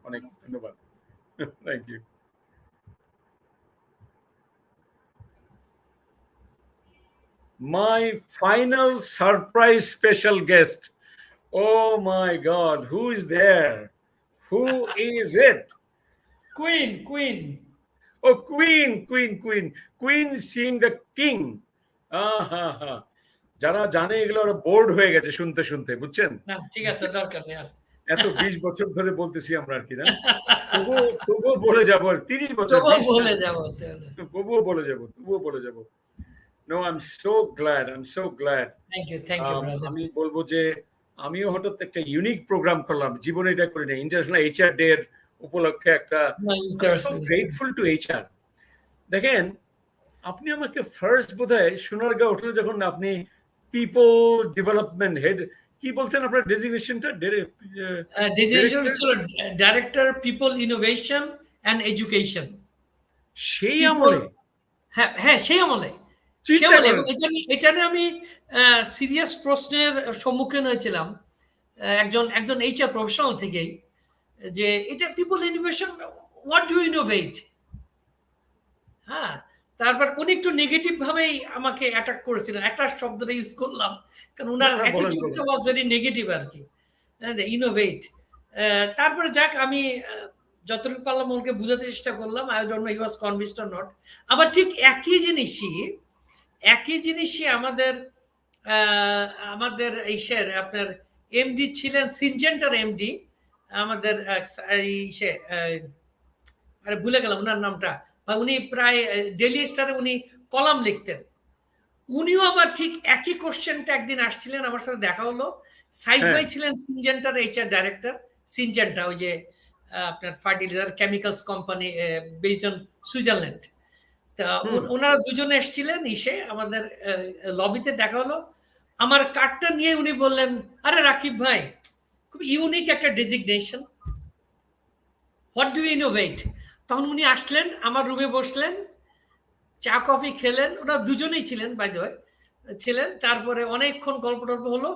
[SPEAKER 1] ধন্যবাদ। Thank you. My final surprise special guest. Oh my God, who is there? Who is it?
[SPEAKER 4] Queen.
[SPEAKER 1] Oh, Queen seeing the king. যারা জানে এগুলো ওরা board হয়ে গেছে শুনতে, বুঝছেন?
[SPEAKER 4] না ঠিক আছে, দরকার নেই আর।
[SPEAKER 1] এত 20 বছর ধরে বলতেছি আমরা আর কি, না? তবুও বলে যাবো, 30 বছর তবুও বলে যাবো। No, I'm so glad.
[SPEAKER 4] Thank you, brother.
[SPEAKER 1] আমি বলবো যে আমিও হঠাৎ একটা ইউনিক প্রোগ্রাম করলাম, জীবনে এটা করি না। ইন্টারন্যাশনাল এইচআর ডে এর উপলক্ষে একটা গ্রেটফুল টু এইচআর। দেখেন, আপনি আমাকে ফার্স্ট বোধহয় সোনারগাঁও হোটেলে যখন আপনি পিপল ডেভেলপমেন্ট হেড, কি বলতেন আপনার ডেজিগনেশনটা?
[SPEAKER 4] ডেজিগনেশন ছিল director people innovation and education.
[SPEAKER 1] সেই আমলে?
[SPEAKER 4] হ্যাঁ সেই আমলে। এটা নিয়ে আমি সিরিয়াস প্রশ্নের সম্মুখীন হয়েছিলাম একজন এইচআর প্রফেশনাল থেকেই, যে এটা people innovation, what do innovate? হ্যাঁ, তারপর উনি একটু নেগেটিভ ভাবেই আমাকে অ্যাটাক করেছিলেন। একটা শব্দটা ইউজ করলাম কারণ ওনার অ্যাটিটিউডটা ওয়াজ ভেরি নেগেটিভ আর কি, ইনোভেট। তারপরে যাক, আমি যতটুকু পারলাম ওকে বোঝাতে চেষ্টা করলাম। I don't know he was convinced or not. আবার ঠিক একই জিনিসই আমাদের এইসের আপনার এমডি ছিলেন, সিনজেন্টার এমডি আমাদের, আরে ভুলে গেলাম ওনার নামটা, বা উনি প্রায় ডেইলি স্টারে উনি কলাম লিখতেন। উনিও আবার ঠিক একই কোশ্চেনটা একদিন আসছিলেন, আমার সাথে দেখা হলো। সাইদ ভাই ছিলেন সিনজেন্টার এইচআর ডাইরেক্টর। সিনজেন্টা ওই যে আপনার fertiliser chemicals company based on Switzerland. তা ওনারা দুজনে এসেছিলেন, আমাদের লবিতে দেখা হলো। আমার কার্ডটা নিয়ে উনি বললেন, আরে রাকিব ভাই, খুব ইউনিক একটা ডেজিগনেশন, হোয়াট ডু ইনোভেট। তখন উনি আসলেন, আমার রুমে বসলেন, চা কফি খেলেন, ওরা দুজনেই ছিলেন বাই দ্য ওয়ে, ছিলেন। তারপরে অনেকক্ষণ গল্প টল্প হলো।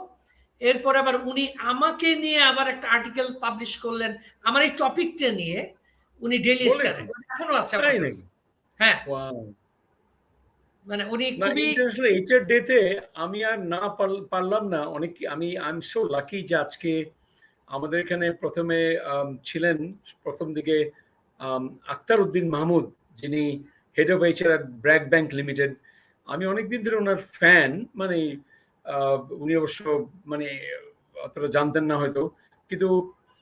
[SPEAKER 4] এরপরে আবার উনি আমাকে নিয়ে আবার একটা আর্টিকেল পাবলিশ করলেন আমার এই টপিকটা নিয়ে, উনি ডেইলি স্টারে, এখনো আছে আমার কাছে। হ্যাঁ, মানে উনি খুবই
[SPEAKER 1] ইন্টারন্যাশনাল এইচআর ডে তে আমি আর না পারলাম না। অনেক আই এম সো লাকি যে আজকে আমাদের এখানে প্রথমে ছিলেন প্রথম দিকে আক্তার উদ্দিন মাহমুদ, যিনি head of HR at BRAC bank limited. আমি অনেকদিন ধরে ওনার ফ্যান, মানে উনি অবশ্য মানে অতটা জানতেন না হয়তো, কিন্তু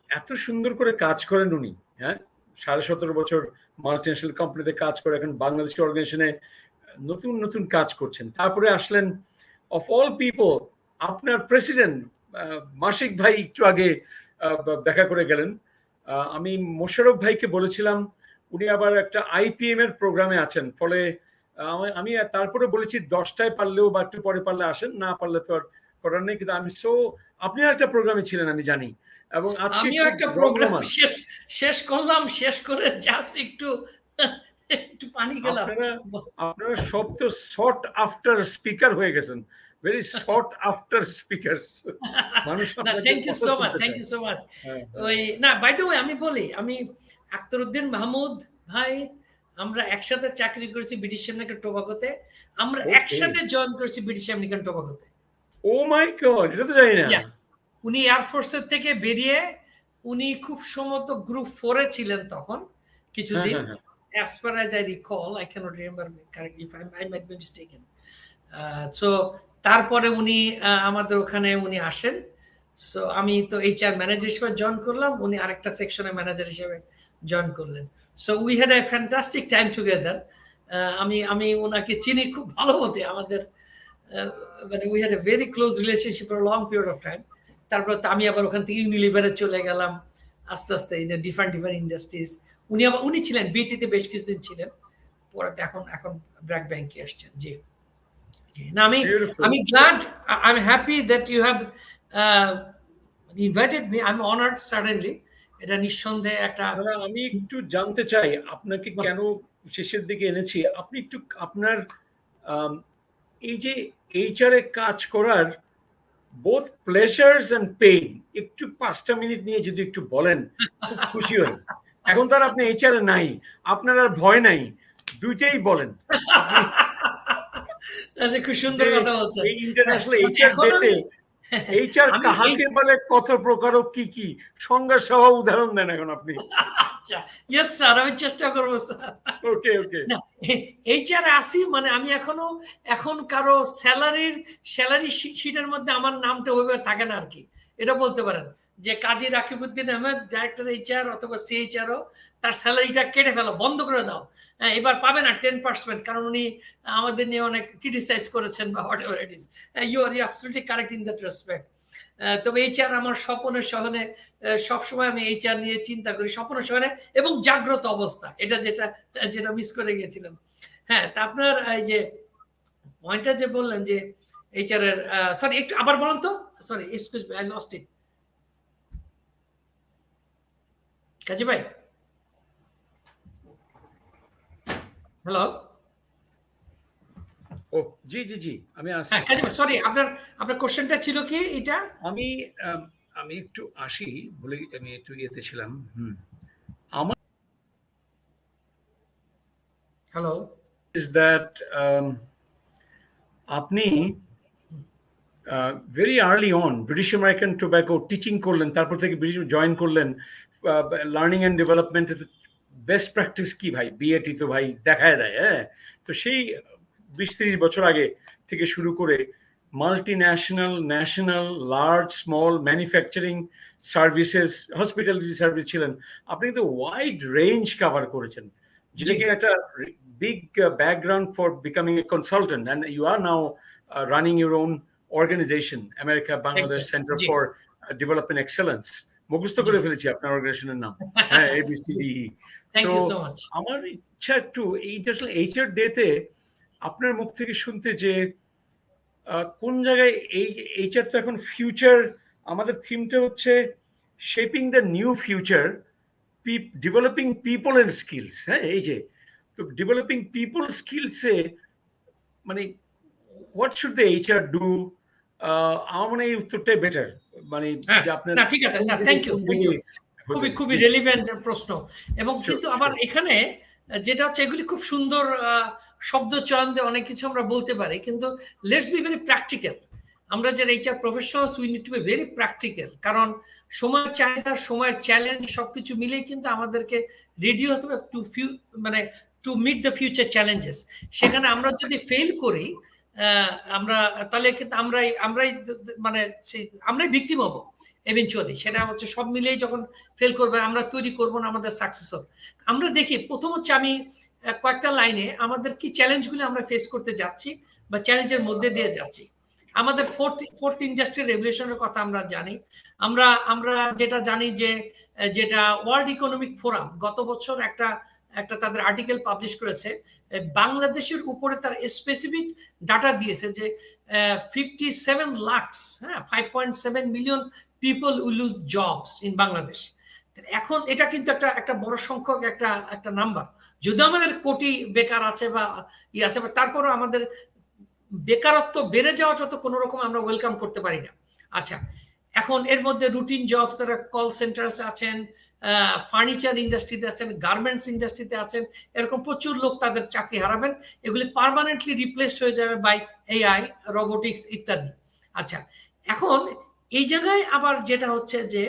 [SPEAKER 1] এত সুন্দর করে কাজ করেন উনি। হ্যাঁ, 17.5 বছর মাল্টিন্যাশনাল কোম্পানিতে কাজ করে এখন বাংলাদেশের অর্গানাইজেশনে নতুন নতুন কাজ করছেন। তারপরে আসলেন অফ অল পিপল আপনার প্রেসিডেন্ট মাসিক ভাই, একটু আগে দেখা করে গেলেন। আমি মোশাররফ ভাইকে বলেছিলাম, উনি আবার একটা আইপিএম এর প্রোগ্রামে আছেন, ফলে আমি তারপরে বলেছি 10টায় পারলেও বা একটু পরে পারলে আসেন, না পারলে তো আর করার নেই। কিন্তু আমি আপনি একটা প্রোগ্রামে ছিলেন আমি জানি, এবং আজকে
[SPEAKER 4] আমিও একটা প্রোগ্রাম শেষ করলাম, শেষ করে জাস্ট একটু একটু পানি খেলাম।
[SPEAKER 1] আপনারা সব তো শর্ট আফটার স্পিকার হয়ে গেছেন, ভেরি শর্ট আফটার স্পিকার। মানুষ
[SPEAKER 4] thank you so much, thank you so much. ওই না, বাই দ্য ওয়ে আমি বলি, আমি আক্তার উদ্দিন মাহমুদ ভাই, আমরা একসাথে চাকরি করেছি ব্রিটিশ আমেরিকান টোবাকোতে, আমরা একসাথে জয়েন করেছি British American টোবাকোতে।
[SPEAKER 1] O my god, এটা তো জানি না।
[SPEAKER 4] উনি এয়ারফোর্সের থেকে বেরিয়ে, উনি খুব সম্ভবত গ্রুপ 4 এ ছিলেন তখন কিছুদিন, as far as I recall, I cannot remember correctly, if I might be mistaken. So তারপরে উনি আমাদের ওখানে উনি আসেন। সো আমি তো এইচআর ম্যানেজার হিসেবে জয়েন করলাম, উনি আরেকটা সেকশনের ম্যানেজার হিসেবে জয়েন করলেন। So we had a fantastic time together. আমি ওনাকে চিনি খুব ভালো মতে, আমাদের মানে we had a very close relationship for long period of time. তারপর তো আমি আবার ওখান থেকে ইউনিলিভারে চলে গেলাম আস্তে আস্তে, ডিফারেন্ট ইন্ডাস্ট্রিজ। উনি ছিলেন বিটিতে বেশ কিছুদিন ছিলেন, পরে এখন ব্র্যাক ব্যাংকে আসছেন। জি, না আমি glad, I am happy that you have invited me, I am honoured suddenly. এটা নিঃসন্দেহে একটা।
[SPEAKER 1] আমি একটু জানতে চাই আপনাকে কেন শেষের দিকে এনেছি। আপনি একটু আপনার এই যে এইচআর এ কাজ করার বোথ প্লেজার্স এন্ড পেইন একটু 5টা মিনিট নিয়ে যদি একটু বলেন, খুব খুশি হই। এখন তার আপনি এইচআর এ নাই, আপনার আর ভয় নাই, দুইটাই বলেন।
[SPEAKER 4] আচ্ছা, খুব সুন্দর কথা বলছেন।
[SPEAKER 1] এই ইন্টারন্যাশনাল এইচআর ডেতে এইচআর কাহাকে বলে, কত প্রকার ও কি কি সংজ্ঞা সহ উদাহরণ দেন এখন আপনি।
[SPEAKER 4] আচ্ছা, ইয়েস স্যার, আমি চেষ্টা করব স্যার।
[SPEAKER 1] ওকে ওকে।
[SPEAKER 4] এইচআর আসি মানে আমি এখন কারো স্যালারি শিটের মধ্যে আমার নামটা ওইভাবে থাকে না আর কি, এটা বলতে পারেন যে কাজী রাকিবউদ্দিন আহমেদ, ডাইরেক্টর এইচআর অথবা সিএইচআরও, তার স্যালারিটা কেটে ফেলো, বন্ধ করে দাও, এবার পাবে না 10%, কারণ উনি আমাদের নিয়ে অনেক ক্রিটিসাইজ করেছেন বা whatever it is. You are absolutely correct in that respect. তবে এইচআর আমার স্বপ্নের শহরে, সবসময় আমি এইচআর নিয়ে চিন্তা করি, স্বপ্নের শহরে এবং জাগ্রত অবস্থা, এটা যেটা মিস করে গিয়েছিলাম। হ্যাঁ, তা আপনার এই যে পয়েন্টটা যে বললেন যে এইচআর এর, সরি একটু আবার বলুন তো, sorry excuse me, I lost it. Kazi ভাই, হ্যালো।
[SPEAKER 1] ও জি জি জি, আমি আসছি।
[SPEAKER 4] হ্যাঁ কাজী ভাই, সরি, আপনার কোশ্চেনটা ছিল কি এটা?
[SPEAKER 1] আমি একটু আসি বলে, আমি একটু ইয়েতে ছিলাম। আমার
[SPEAKER 4] হ্যালো
[SPEAKER 1] ইজ দ্যাট আপনি very early on British American tobacco teaching করলেন, তারপর থেকে ব্রিটিশ জয়েন করলেন। লার্নিং অ্যান্ড ডেভেলপমেন্টের বেস্ট প্র্যাকটিস কি ভাই, বিএটি তো ভাই দেখায় দেয়। হ্যাঁ, তো সেই 20-30 বছর আগে থেকে শুরু করে multi national, national, large, small, manufacturing services, hospitality service ছিলেন। আপনি কিন্তু ওয়াইড রেঞ্জ কভার করেছেন, যেটা কি একটা big background for becoming a consultant, and you are now running your own organization, America Bangladesh Center for Development Excellence. মুখস্থ করে ফেলেছি আপনার অর্গানাইজেশনের নাম, হ্যাঁ, ABCDE।
[SPEAKER 4] থ্যাংক
[SPEAKER 1] তো
[SPEAKER 4] ইউ সো মাচ।
[SPEAKER 1] আমার ইচ্ছা একটু এই ইন্টারন্যাশনাল HR ডেতে আপনার মুখ থেকে শুনতে যে কোন জায়গায় এই HR তো এখন ফিউচার, আমাদের থিমটা হচ্ছে shaping the new future, developing people and skills. হ্যাঁ, এই যে তো ডেভেলপিং পিপল স্কিলসে মানে what should the HR do? আমার মনে হয় এই উত্তরটাই বেটার। মানে যে আপনার,
[SPEAKER 4] না ঠিক আছে, না থ্যাংক ইউ, খুবই খুবই রেলিভেন্ট প্রশ্ন। এবং কিন্তু আবার এখানে যেটা হচ্ছে এগুলি খুব সুন্দর শব্দ চয়ন দিয়ে অনেক কিছু আমরা বলতে পারি, কিন্তু লেটস বি ভেরি প্র্যাকটিক্যাল। আমরা যারা HR professionals we need to be very practical, কারণ সময়ের চাহিদা, সময়ের চ্যালেঞ্জ সবকিছু মিলেই কিন্তু আমাদেরকে রেডি হতে হবে মানে to meet the future challenges. সেখানে আমরা যদি ফেল করি আমরা, তাহলে কিন্তু আমরাই ভিকটিম হবো এভেনচুয়ালি। সেটা হচ্ছে সব মিলেই যখন ফেল করবে আমরা তৈরি করবো না আমাদের সাকসেস হবে। আমরা দেখি প্রথম হচ্ছে আমি কয়েকটা লাইনে আমাদের কি চ্যালেঞ্জগুলি আমরা ফেস করতে যাচ্ছি বা চ্যালেঞ্জের মধ্যে দিয়ে যাচ্ছি। আমাদের ফোর্থ ইন্ডাস্ট্রিয়াল রেভলিউশনের কথা আমরা জানি। আমরা যেটা জানি যে যেটা ওয়ার্ল্ড ইকোনমিক ফোরাম গত বছর একটা তাদের আর্টিকেল পাবলিশ করেছে, বাংলাদেশের উপরে তার স্পেসিফিক ডাটা দিয়েছে যে 57 লাখ, হ্যাঁ, 5.7 million people will lose jobs in Bangladesh. এখন এটা কিন্তু একটা বড় সংখ্যক একটা নাম্বার। যদিও আমাদের কোটি বেকার আছে বা আছে, তারপরও আমাদের বেকারত্ব বেড়ে যাওয়াটা তো কোনো রকম আমরা ওয়েলকাম করতে পারি না। আচ্ছা, এখন এর মধ্যে রুটিন জবস, তারা কল সেন্টার্স আছেন, ফার্নিচার ইন্ডাস্ট্রিতে আছেন, গার্মেন্টস ইন্ডাস্ট্রিতে আছেন, এরকম প্রচুর লোক তাদের চাকরি হারাবেন। এগুলি পার্মানেন্টলি রিপ্লেসড হয়ে যাবে বাই AI, রোবোটিক্স ইত্যাদি। আচ্ছা, এখন এই জায়গায় আবার যেটা হচ্ছে যে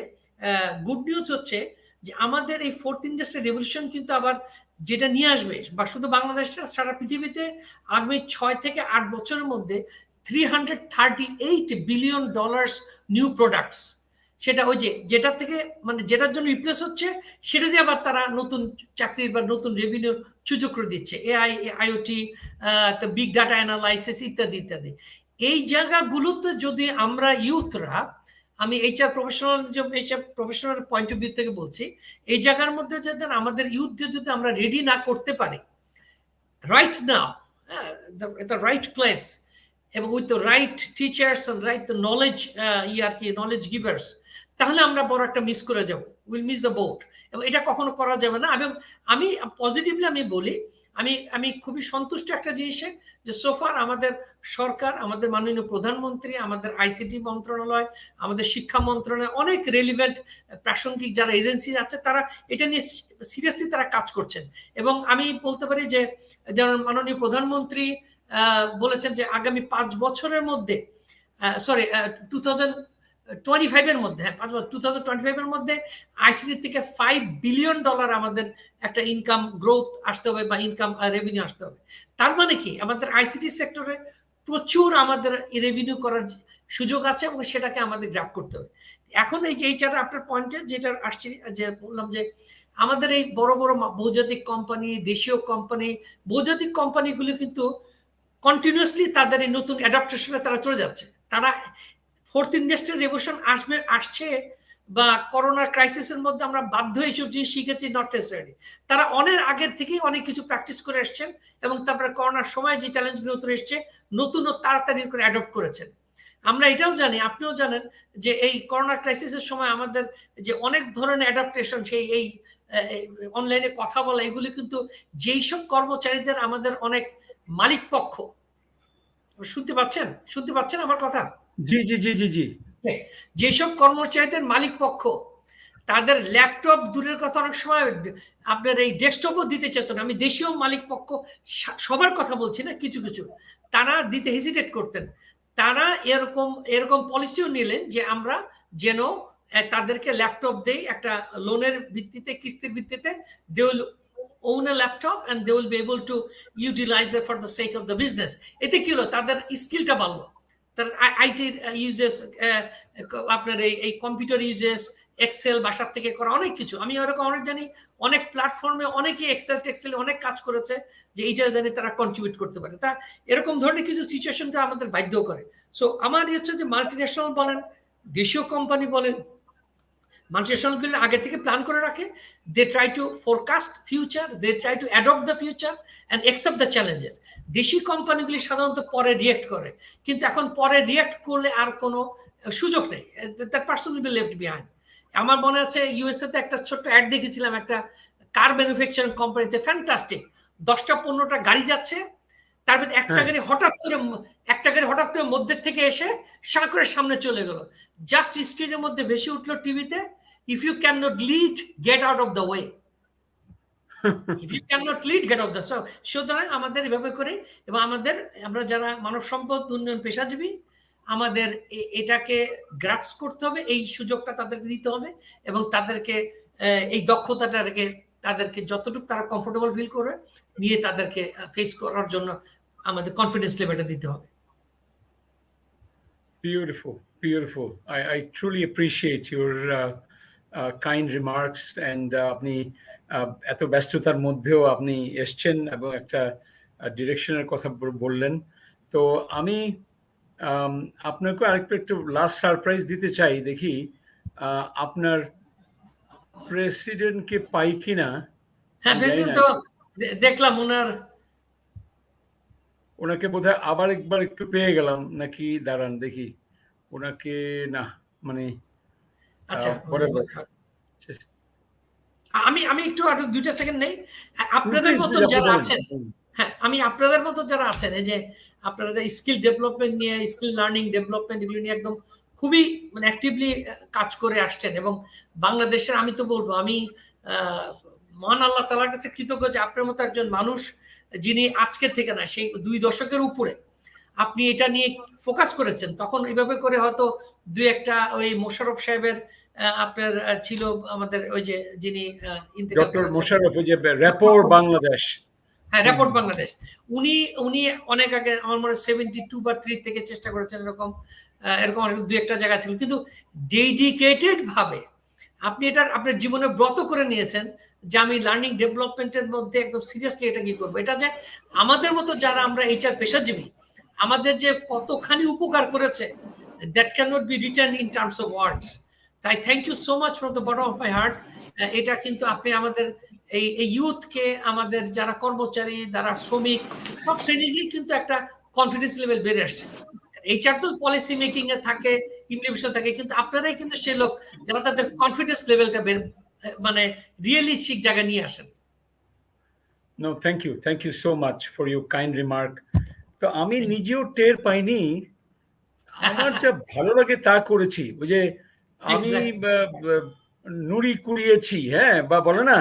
[SPEAKER 4] গুড নিউজ হচ্ছে যে আমাদের এই ফোর্থ ইন্ডাস্ট্রিয়াল রেভলিউশন কিন্তু আবার যেটা নিয়ে আসবে, বা শুধু বাংলাদেশটা, সারা পৃথিবীতে আগামী 6 থেকে 8 বছরের মধ্যে $338 বিলিয়ন নিউ প্রোডাক্টস। সেটা ওই যেটার থেকে মানে যেটার জন্য রিপ্লেস হচ্ছে সেটা দিয়ে আবার তারা নতুন চাকরির বা নতুন রেভিনিউর সুযোগ করে দিচ্ছে। AI, IoT, big data analysis ইত্যাদি ইত্যাদি। এই জায়গাগুলোতে যদি আমরা ইউথরা, আমি HR professional point of view থেকে বলছি, এই জায়গার মধ্যে যদি আমাদের ইউথদের যদি আমরা রেডি না করতে পারি right now, the right place, এবং with the right teachers and right the knowledge knowledge givers, তাহলে আমরা বড় একটা মিস করে যাব, উইল মিস দ্য বোট। এবং এটা কখনো করা যাবে না। এবং আমি পজিটিভলি আমি বলি, আমি খুবই সন্তুষ্ট একটা জিনিসে যে সোফার আমাদের সরকার, আমাদের মাননীয় প্রধানমন্ত্রী, আমাদের ICT মন্ত্রণালয়, আমাদের শিক্ষা মন্ত্রণালয়, অনেক রেলিভেন্ট প্রাসঙ্গিক যারা এজেন্সি আছে তারা এটা নিয়ে সিরিয়াসলি তারা কাজ করছেন। এবং আমি বলতে পারি যে যেমন মাননীয় প্রধানমন্ত্রী বলেছেন যে আগামী 5 বছরের মধ্যে 2025 এর মধ্যে, 2025 এর মধ্যে ICT থেকে $5 বিলিয়ন আমাদের একটা ইনকাম গ্রোথ আসতে হবে বা ইনকাম রেভিনিউ আসতে হবে। তার মানে কি আমাদের ICT সেক্টরে প্রচুর আমাদের রেভিনিউ করার সুযোগ আছে এবং সেটাকে আমাদের গ্র্যাব করতে হবে। এখন এই যে এইটা আপনার পয়েন্টে যেটা আসছে, যে বললাম যে আমাদের এই বড় বড় বহুজাতিক কোম্পানি, দেশীয় কোম্পানি, বহুজাতিক কোম্পানিগুলো কিন্তু কন্টিনিউয়াসলি তাদের এই নতুন অ্যাডাপ্টেশনে তারা চলে যাচ্ছে। তারা ফোর্থ ইন্ডাস্ট্রিয়াল রেভলিউশন আসছে বা করোনার ক্রাইসিসের মধ্যে আমরা বাধ্য এইসব জিনিস শিখেছি, নট নেসেসারি। তারা অনেক আগের থেকেই অনেক কিছু প্র্যাকটিস করে এসছেন এবং তারপরে করোনার সময় যে চ্যালেঞ্জগুলো নতুন এসছে নতুন ও তাড়াতাড়ি করে অ্যাডপ্ট করেছেন। আমরা এটাও জানি, আপনিও জানেন যে এই করোনা ক্রাইসিসের সময় আমাদের যে অনেক ধরনের অ্যাডাপ্টেশন, সেই এই অনলাইনে কথা বলা, এগুলি কিন্তু যেই সব কর্মচারীদের আমাদের অনেক মালিক পক্ষ, শুনতে পাচ্ছেন আমার কথা?
[SPEAKER 1] জি জি জি জি জি।
[SPEAKER 4] যেসব কর্মচারীদের মালিক পক্ষ তাদের ল্যাপটপ দূরের কথা, অনেক সময় আপনার এই ডেস্কটপও দিতে চেত না। আমি দেশীয় মালিক পক্ষ সবার কথা বলছি না, কিছু কিছু তারা দিতে হেজিটেট করতেন। তারা এরকম পলিসিও নিলেন যে আমরা যেন তাদেরকে ল্যাপটপ দেই একটা লোনের ভিত্তিতে, কিস্তির ভিত্তিতে। They will own a laptop and they will be able to utilize that for the sake of the business. এতে কি হলো, তাদের স্কিলটা বাড়লো, তার IT ইউজেস, আপনার এই কম্পিউটার ইউজেস, এক্সেল বাসার থেকে করা অনেক কিছু। আমি ওরকম অনেক জানি, অনেক প্ল্যাটফর্মে অনেকে এক্সেল টেক্সেল অনেক কাজ করেছে যে এইটা জানি তারা কন্ট্রিবিউট করতে পারে। তা এরকম ধরনের কিছু সিচুয়েশনকে আমাদের বাধ্য করে। সো আমার হচ্ছে যে মাল্টিন্যাশনাল বলেন, দেশীয় কোম্পানি বলেন, মাল্টিন্যাশনালগুলো আগে থেকে প্ল্যান করে রাখে। They try to forecast future, they try to adapt the future and accept the challenges. দেশি কোম্পানিগুলি সাধারণত পরে রিয়েক্ট করে, কিন্তু এখন পরে রিয়েক্ট করলে আর কোনো সুযোগ নেই, that person will be left behind. আমার মনে আছে ইউএসএ তে একটা ছোট্ট অ্যাড দেখেছিলাম একটা কার ম্যানুফ্যাকচারিং কোম্পানিতে, ফ্যান্টাস্টিক, 10টা-15টা গাড়ি যাচ্ছে, তার মধ্যে একটা গাড়ি হঠাৎ করে মধ্যে থেকে এসে সা করে সামনে চলে গেল, জাস্ট স্ক্রিনের মধ্যে ভেসে উঠলো টিভিতে, if you can not lead get out of the way, if you can not lead get out the. সুতরাং আমাদের এভাবে করে, এবং আমরা যারা মানব সম্পদ উন্নয়ন পেশাজীবী, আমাদের এটাকে গ্রাস্প করতে হবে, এই সুযোগটা তাদেরকে দিতে হবে, এবং তাদেরকে এই দক্ষতাটাকে তাদেরকে যতটুকু তারা কমফোর্টেবল ফিল করে নিয়ে তাদেরকে ফেস করার জন্য আমাদের কনফিডেন্স লেভেলটা দিতে হবে।
[SPEAKER 1] Beautiful, beautiful. I truly appreciate your kind remarks, and আপনি এত ব্যস্ততার মধ্যেও আপনি এসছেন এবং একটা ডিরেকশনের কথা বললেন। তো আমি আপনাকে আরেকটু একটু লাস্ট সারপ্রাইজ দিতে চাই, দেখি আপনার প্রেসিডেন্টকে পাই কিনা।
[SPEAKER 4] হ্যাঁ, প্রেসিডেন্ট তো দেখলাম,
[SPEAKER 1] ওনাকে বোধহয় আবার একবার একটু পেয়ে গেলাম নাকি, দাঁড়ান দেখি, ওনাকে না মানে
[SPEAKER 4] আচ্ছা, আমি একটু আর 2টা সেকেন্ড নেই। আপনাদের মতো যারা আছেন, হ্যাঁ, আমি আপনাদের মতো যারা আছেন, এই যে আপনারা যে স্কিল ডেভেলপমেন্ট নিয়ে, স্কিল লার্নিং ডেভেলপমেন্ট এগুলো নিয়ে একদম খুবই মানে অ্যাক্টিভলি কাজ করে আসছেন, এবং বাংলাদেশের, আমি তো বলবো, আমি মহান আল্লাহ তাআলার কাছে কৃতজ্ঞ যে আপনার মতো একজন মানুষ, যিনি আজকে থেকে না, সেই 2 দশকের উপরে আপনি এটা নিয়ে ফোকাস করেছেন। তখন এইভাবে করে হয়তো 2-1টা ওই মোশাররফ সাহেবের আপনার ছিল, আমাদের ওই যে যিনি
[SPEAKER 1] ডক্টর মোশাররফ, ওই যে র্যাপোর্ট বাংলাদেশ,
[SPEAKER 4] হ্যাঁ, র্যাপোর্ট বাংলাদেশ, উনি অনেক আগে, আমার মনে হয় 72 বা 3 থেকে চেষ্টা করেছেন, এরকম 2-1টা জায়গা ছিল, কিন্তু ডেডিকেটেড ভাবে আপনি এটা আপনার জীবনে ব্রত করে নিয়েছেন যে আমি লার্নিং ডেভেলপমেন্টের মধ্যে একদম সিরিয়াসলি এটা কি করবো। এটা যে আমাদের মতো যারা আমরা এইচআর পেশাজীবী, আমাদের যে কতখানি উপকার করেছে, that can not be written in terms of words. তাই thank you so much from the bottom of my heart. এটা কিন্তু আপনি আমাদের এই ইউথকে, আমাদের যারা কর্মচারী, যারা শ্রমিক, সব শ্রেণীরই কিন্তু একটা কনফিডেন্স লেভেল বেড়ে আসছে। এইচআর তো পলিসি মেকিং এ থাকে, ইমপ্লিমেন্টেশন থাকে, কিন্তু আপনারাই কিন্তু সেই লোক যারা তাদের কনফিডেন্স লেভেলটা মানে রিয়েলি ঠিক জায়গায় নিয়ে আসেন।
[SPEAKER 1] No, thank you so much for your kind remark. তো আমি নিজেও টের পাইনি, আমার যা ভালো লাগে তা করেছি। ওই যে আমি নুড়ি কুড়িয়েছি, হ্যাঁ, বা বলে না,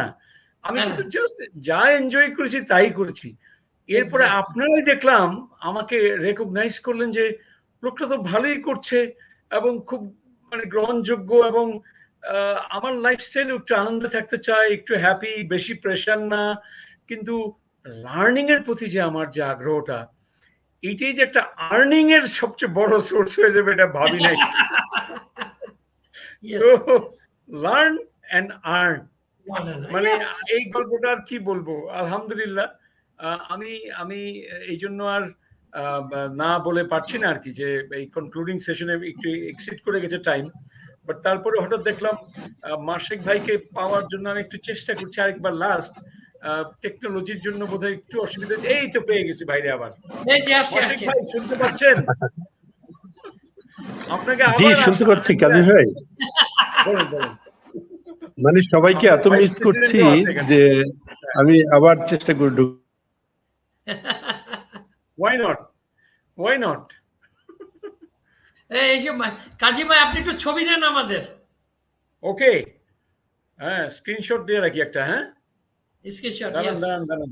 [SPEAKER 1] আমি কিন্তু জাস্ট যা এনজয় করেছি তাই করেছি। এরপরে আপনারাই দেখলাম আমাকে রেকগনাইজ করলেন যে লোকটা তো ভালোই করছে এবং খুব মানে গ্রহণযোগ্য, এবং আমার লাইফস্টাইলে একটু আনন্দে থাকতে চাই, একটু হ্যাপি, বেশি প্রেশার না, কিন্তু লার্নিং এর প্রতি যে আমার যে আগ্রহটা, এইটাই যে একটা আর্নিং এর সবচেয়ে বড় সোর্স হয়ে যাবে এটা ভাবি নাই। লার্ন এন্ড আর্ন, মানে এই গল্পটা আর কি বলবো। আলহামদুলিল্লাহ, আমি এই জন্য আর না বলে পারছি না আর কি, যে এই কনক্লুডিং সেশনে একটু এক্সিট করে গেছে টাইম, বাট তারপরে হঠাৎ দেখলাম মাসিক ভাইকে পাওয়ার জন্য আমি একটু চেষ্টা করছি আরেকবার, লাস্ট টেকনোলজির জন্য বোধহয় একটু অসুবিধা, এই তো পেয়ে গেছি বাইরে আবার। মাসিক ভাই শুনতে পাচ্ছেন? আপনাকে
[SPEAKER 3] জি, শুনতে পাচ্ছি কাজী ভাই। মানে সবাইকে এত মিস করছি যে আমি আবার চেষ্টা করব।
[SPEAKER 1] Why not?
[SPEAKER 4] এই যে কাজী ভাই, আপনি একটু ছবি নেন আমাদের।
[SPEAKER 1] ওকে, হ্যাঁ, স্ক্রিনশট দিয়ে রাখি একটা। হ্যাঁ,
[SPEAKER 4] স্ক্রিনশট,
[SPEAKER 1] দাঁড়ান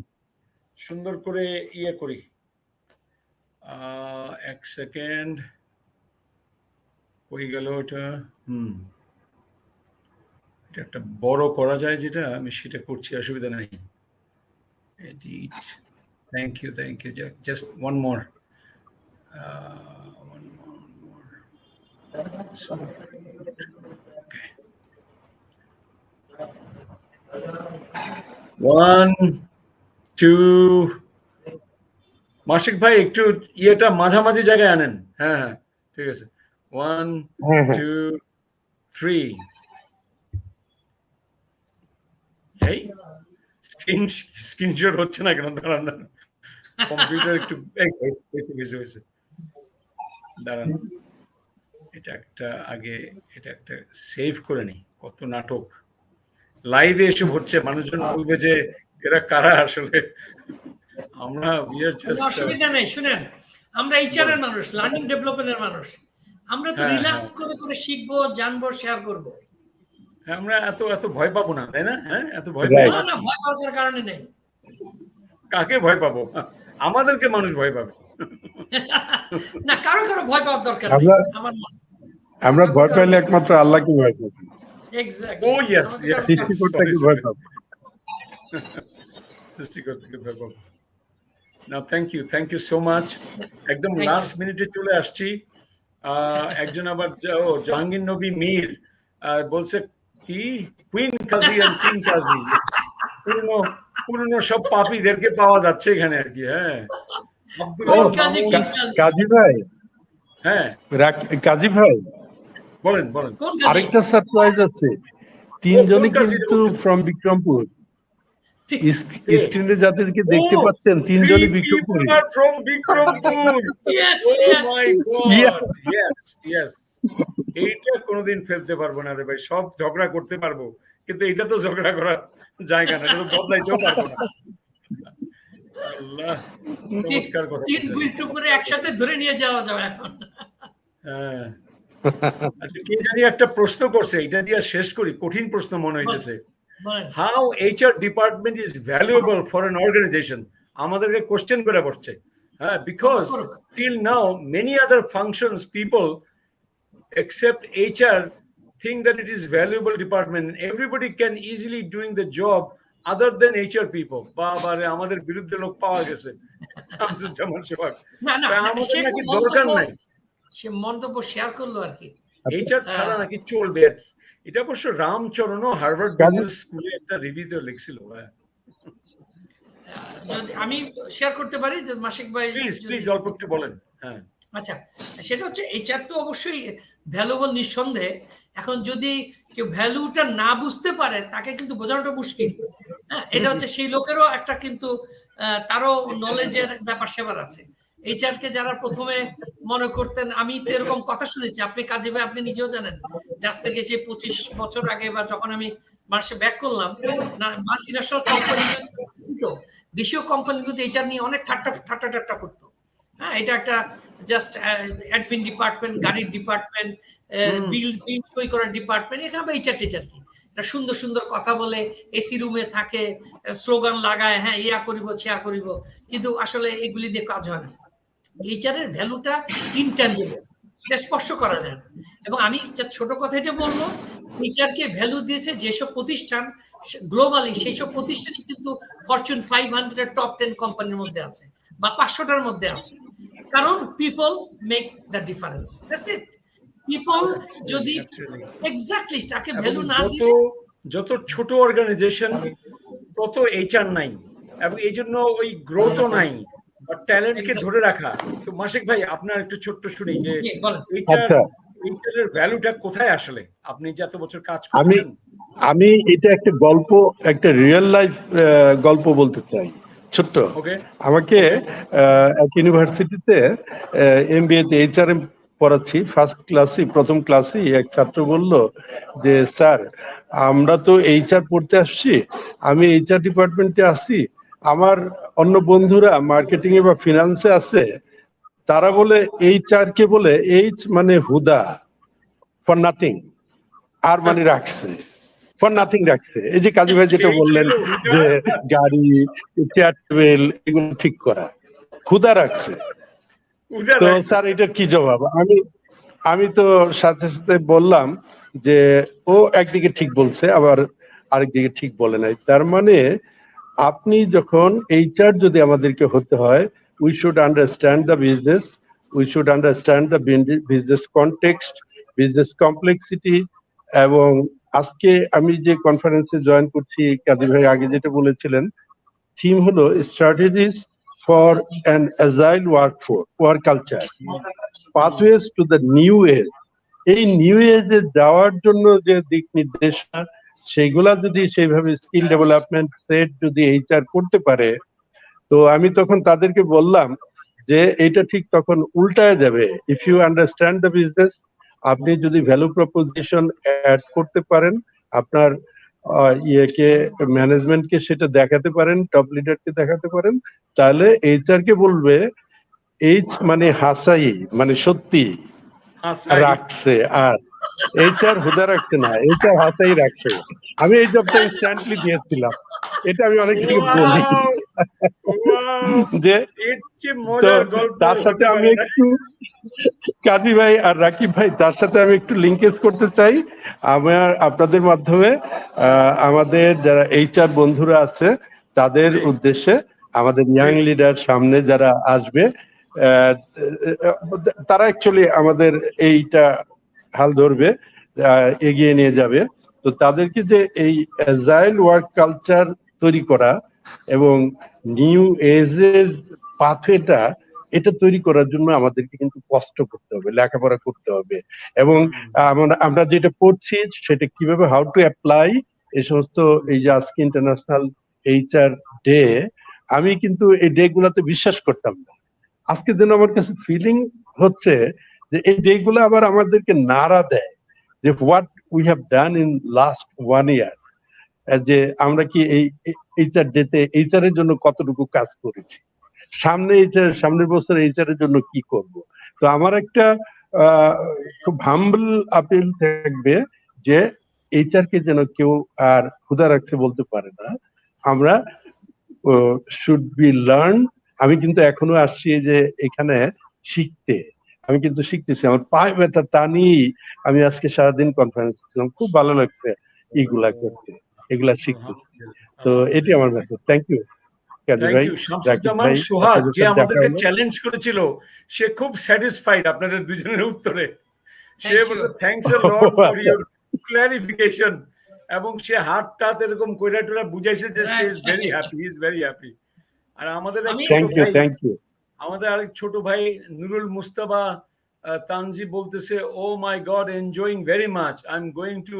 [SPEAKER 1] সুন্দর করে ইয়ে করি। 1 সেকেন্ড, হয়ে গেল ওটা। এটা একটা বড় করা যায় যেটা, আমি সেটা করছি, অসুবিধা নাই। Edit, thank you, just one more, 1 2 মাসিক ভাই একটু ইয়েটা মাঝামাঝি জায়গায় আনেন। হ্যাঁ হ্যাঁ ঠিক আছে 1
[SPEAKER 3] হ্যাঁ হ্যাঁ
[SPEAKER 1] 2 3 এই স্ক্রিনশট হচ্ছে না কেন? দাঁড়ান কম্পিউটার একটু হয়েছে দাঁড়ান এটা একটা আগে এটা একটা সেভ করে নি। কত নাটক লাইভে এসব হচ্ছে, মানুষজন বলবে যে এরা কারা আসলে। আমরা
[SPEAKER 4] অসুবিধা নেই, শুনেন আমরা এইচআর এর মানুষ, লার্নিং ডেভেলপমেন্টের মানুষ, আমরা তো রিল্যাক্স করে করে শিখবো, জানবো, শেয়ার করবো।
[SPEAKER 1] আমরা এত এত ভয় পাবো না, তাই না? হ্যাঁ এত ভয়
[SPEAKER 3] Right.
[SPEAKER 1] পাবো
[SPEAKER 4] না, ভয় পাওয়ার কারণে নেই।
[SPEAKER 1] কাকে ভয় পাবো? আমাদেরকে মানুষ ভয় পাবে।
[SPEAKER 4] না, কারো কারো ভয় পাওয়ার দরকার নেই। আমার
[SPEAKER 3] আমরা ভয় পাইলে একমাত্র আল্লাহকে ভয় পাবো।
[SPEAKER 4] এক্স্যাক্টলি।
[SPEAKER 1] Oh yes, yes.
[SPEAKER 3] সৃষ্টিকর্তাকে ভয় পাবো।
[SPEAKER 1] সৃষ্টিকর্তাকে ভয় পাবো। না, থ্যাংক ইউ সো মাচ। একদম
[SPEAKER 4] Thank
[SPEAKER 1] লাস্ট মিনিটে চলে আসছি। একজন আবার জাহাঙ্গীর নবী মীর বলছে কি কুইন কাজী আর কিং কাজী, পুরনো সব পাপীদেরকে পাওয়া যাচ্ছে এখানে আর কি। হ্যাঁ
[SPEAKER 3] কাজী ভাই,
[SPEAKER 1] হ্যাঁ
[SPEAKER 3] কাজী ভাই
[SPEAKER 1] বলেন
[SPEAKER 3] আরেকটা সারপ্রাইজ আছে। তিনজনই কিন্তু ফ্রম বিক্রমপুর। স্ক্রিনে যাদেরকে দেখতে পাচ্ছেন তিনজনই বিক্রমপুরি।
[SPEAKER 1] from Bikrampur. Oh my God. Yes. এইটা কোনোদিন ফেলতে পারবো না রে ভাই, সব ঝগড়া করতে পারবো কিন্তু এটা তো ঝগড়া করার জায়গা না, এটা তো বদলাইতেও পারবো না। আল্লাহ, চমৎকার কথা।
[SPEAKER 4] তিন বিক্রমপুরে একসাথে ধরে নিয়ে যাওয়া যাবে এখন।
[SPEAKER 1] হ্যাঁ আচ্ছা, কে জানি একটা প্রশ্ন করছে, এটা দিয়ে শেষ করি, কঠিন প্রশ্ন মনে হইতেছে। How HR department is valuable for an organization? আমাদেরকে কোশ্চেন করে বসছে। হ্যাঁ, because till now many other functions people except HR think that it is valuable department. Everybody can easily doing the job other than HR people. বাবারে, আমাদের বিরুদ্ধে লোক পাওয়া গেছে। শামসুজ্জামান সোহাগ।
[SPEAKER 4] না
[SPEAKER 1] আমাদের নাকি দরকার নাই।
[SPEAKER 4] সে মন্তব্য শেয়ার করলো আর কি।
[SPEAKER 1] HR ছাড়া নাকি চলবে আর কি। এটা অবশ্য রামচরণও হার্ভার্ড বিজনেস স্কুলে একটা রিভিউতে লিখছিল।
[SPEAKER 4] যদি আমি শেয়ার করতে পারি যে মাসিক ভাই
[SPEAKER 1] প্লিজ অল্প একটু বলেন। হ্যাঁ
[SPEAKER 4] আচ্ছা, সেটা হচ্ছে এইচআর তো অবশ্যই ভ্যালুয়েবল নিঃসন্দেহে। এখন যদি কেউ ভ্যালুটা না বুঝতে পারে তাকে কিন্তু বোঝানোটা মুশকিল। হ্যাঁ, এটা হচ্ছে সেই লোকেরও একটা কিন্তু তারও নলেজের ব্যাপার সেবার আছে। এইচআর কে যারা প্রথমে মনে করতেন, আমি তো এরকম কথা শুনেছি, আপনি কাজে ভাই আপনি নিজেও জানেন, আজ থেকে যে 25 বছর আগে বা যখন আমি মার্চে ব্যাক করলাম, না মাল্টিন্যাশনাল কোম্পানিগুলো, দেশীয় কোম্পানিগুলোতে এইচআর নিয়ে অনেক ঠাট্টা করতো। হ্যাঁ, এটা একটা জাস্ট অ্যাডমিন ডিপার্টমেন্ট, গাড়ির ডিপার্টমেন্ট, বিল সই করার ডিপার্টমেন্ট, এখানে এইচআর টিচার কি এটা সুন্দর সুন্দর কথা বলে, এসি রুমে থাকে, স্লোগান লাগায়, হ্যাঁ ইয়া করিব ছিয়া করিব, কিন্তু আসলে এগুলি দিয়ে কাজ হয় না। এইচআর এর ভ্যালুটা ইনট্যাঞ্জিবল, এটা স্পর্শ করা যায় না। এবং আমি ছোট কথা এটা বলবো, এইচআর কে ভ্যালু দিয়েছে যেসব প্রতিষ্ঠান গ্লোবালি, সেই সব প্রতিষ্ঠানই কিন্তু ফরচুন 500 এর টপ 10 কোম্পানির মধ্যে আছে বা 500টার মধ্যে আছে। কারণ people make the difference, that's it. People যদি এক্স্যাক্টলি তাকে ভ্যালু না দিলে,
[SPEAKER 1] যত ছোট অর্গানাইজেশন তত এইচআর নাই, এবং এই জন্য ওই গ্রোথও নাই বা ট্যালেন্টকে ধরে রাখা। তো মাসিক ভাই আপনার একটু ছোট্ট শুনি যে এইচআর এর ভ্যালুটা কোথায় আসলে, আপনি যে এত বছর কাজ করছেন।
[SPEAKER 3] আমি এটা একটা গল্প, একটা রিয়েল লাইফ গল্প বলতে চাই ছোট্ট। আমাকে এক ইউনিভার্সিটিতে এমবিএ তে এইচআরএম পড়াচ্ছি, প্রথম ক্লাসেই এক ছাত্র বলল যে স্যার আমরা তো এইচআর পড়তে আসছি, আমি এইচআর ডিপার্টমেন্টে আছি, আমার অন্য বন্ধুরা মার্কেটিং এ বা ফিনান্সে আছে, তারা বলে এইচআর কে বলে এইচ মানে হুদা, ফর নাথিং, আর মানে রাখছে, ফর নাথিং রাখছে। এই যে কাজী ভাই যেটা বললেন যে গাড়ি, চেয়ার টেবিল এগুলো ঠিক করা, হুদা রাখছে। তো স্যার এটা কি জবাব? আমি তো সাথে সাথে বললাম যে ও একদিকে ঠিক বলছে, আবার আরেকদিকে ঠিক বলে নাই। তার মানে আপনি যখন এইচআর যদি আমাদেরকে হতে হয়, we should understand the business, we should understand the business context, business complexity, এবং আজকে আমি যে কনফারেন্সে জয়েন করছি, কাজী ভাই আগে যেটা বলেছিলেন, থিম হলো strategies for an agile work culture, pathways to the new age. এই নিউ এজে যাওয়ার জন্য যে দিক নির্দেশনা, সেগুলা যদি সেইভাবে স্কিল ডেভেলপমেন্ট সেট যদি এইচআর করতে পারে, তো আমি তখন তাদেরকে বললাম যে এটা ঠিক তখন উল্টায় যাবে। If you understand the business, আপনি যদি ভ্যালু প্রপোজিশন অ্যাড করতে পারেন, আপনার ইয়েকে, ম্যানেজমেন্টকে সেটা দেখাতে পারেন, টপ লিডারকে দেখাতে পারেন, তাহলে এইচআর কে বলবে এইচ মানে হাসাই, মানে সত্যি রাখছে, আর এইচআর হুদা রাখছে না, এইচআর হাসাই রাখছে। আমি এই জবটা ইনস্ট্যান্টলি দিয়েছিলাম, এটা আমি অনেকদিকে বলি যে, তো তার সাথে আমি একটু কাজী ভাই আর রাকিব ভাই, তার সাথে আমি একটু লিঙ্কেজ করতে চাই। আপনাদের মাধ্যমে আমাদের যারা এইচআর বন্ধুরা আছে তাদের উদ্দেশ্যে, আমাদের ইয়াং লিডার সামনে যারা আসবে, তারা অ্যাকচুয়ালি আমাদের এইটা হাল ধরবে, এগিয়ে নিয়ে যাবে। তো তাদেরকে যে এই অ্যাজাইল ওয়ার্ক কালচার তৈরি করা এবং নিউ এজের পাথওয়েটা, এটা তৈরি করার জন্য আমাদেরকে কিন্তু কষ্ট করতে হবে, লেখাপড়া করতে হবে, এবং আমরা যেটা পড়ছি সেটা কিভাবে হাউ টু অ্যাপ্লাই এই সমস্ত, এই যে আজকে ইন্টারন্যাশনাল এইচআর ডে, আমি কিন্তু এই ডে গুলাতে বিশ্বাস করতাম না। আজকে যেন আমার কাছে ফিলিং হচ্ছে যে এই ডে গুলো আবার আমাদেরকে নাড়া দেয় যে what we have done in last 1 year, যে আমরা কি এই এইচআর ডেতে এইচআর এর জন্য কতটুকু কাজ করেছি, সামনের বছর এইচআর এর জন্য কি করব। তো আমার একটা খুব হাম্বল আপিল থাকবে যে এইচআর কে যেন কেউ আর ক্ষুধা রাখতে বলতে পারে না। আমরা শুড বি লার্ন। আমি কিন্তু এখনো আসছি যে এখানে শিখতে, আমি কিন্তু শিখতেছি, আমার পায়ে ব্যথা তা নিয়েই আমি আজকে সারাদিন কনফারেন্স ছিলাম, খুব ভালো লাগছে এগুলা করতে, এগুলা শিখতেছি। তো এটি আমার মেসেজ। থ্যাংক ইউ কাজী ভাই, রাকিব ভাই,
[SPEAKER 1] সোহাগ যে আমাদেরকে চ্যালেঞ্জ করেছিল, সে খুব স্যাটিসফাইড আপনাদের দুজনের উত্তরে। সে বলল thanks a lot for your clarification, এবং সে হাত টাত এরকম কইরা টুরা বুঝাইছে যে সে is very happy, he is very happy. আর আমাদের আমাদের আরেক ছোট ভাই নুরুল মুস্তাফা তানজি বলতেছে, oh my god, enjoying very much, I am going to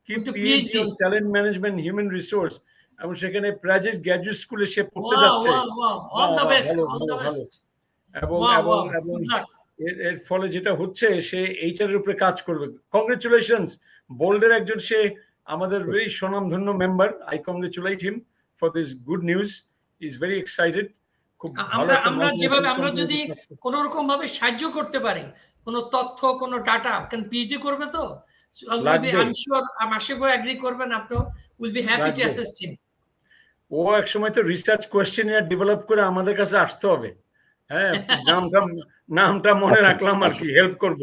[SPEAKER 1] কি PhD on talent management human resource, এবং সেখানে প্রাইজেস গ্র্যাজুয়েট স্কুলে সে পড়তে যাচ্ছে। এবং এবং এবং এর ফলে যেটা হচ্ছে, সে এইচআর এর উপরে কাজ করবে। কংগ্রেচুলেশনস, বোল্ডের একজন সে আমাদের ভেরি স্বনামধন্য member. I congratulate him for this good news, is very excited. খুব ভালো।
[SPEAKER 4] আমরা যেভাবে, আমরা যদি কোন রকম ভাবে সাহায্য করতে পারি, কোন তথ্য, কোন ডাটা, কারণ পিএইচডি করবে তো, আই এম শিওর আশিক ভাই এগ্রি করবেন, আপনিও will be happy to assist him.
[SPEAKER 1] ও এক সময় তো রিসার্চ কোয়েশ্চেনিয়ার ডেভেলপ করে আমাদের কাছে আসতে হবে। হ্যাঁ, নামটা মনে রাখলাম আর কি, হেল্প করব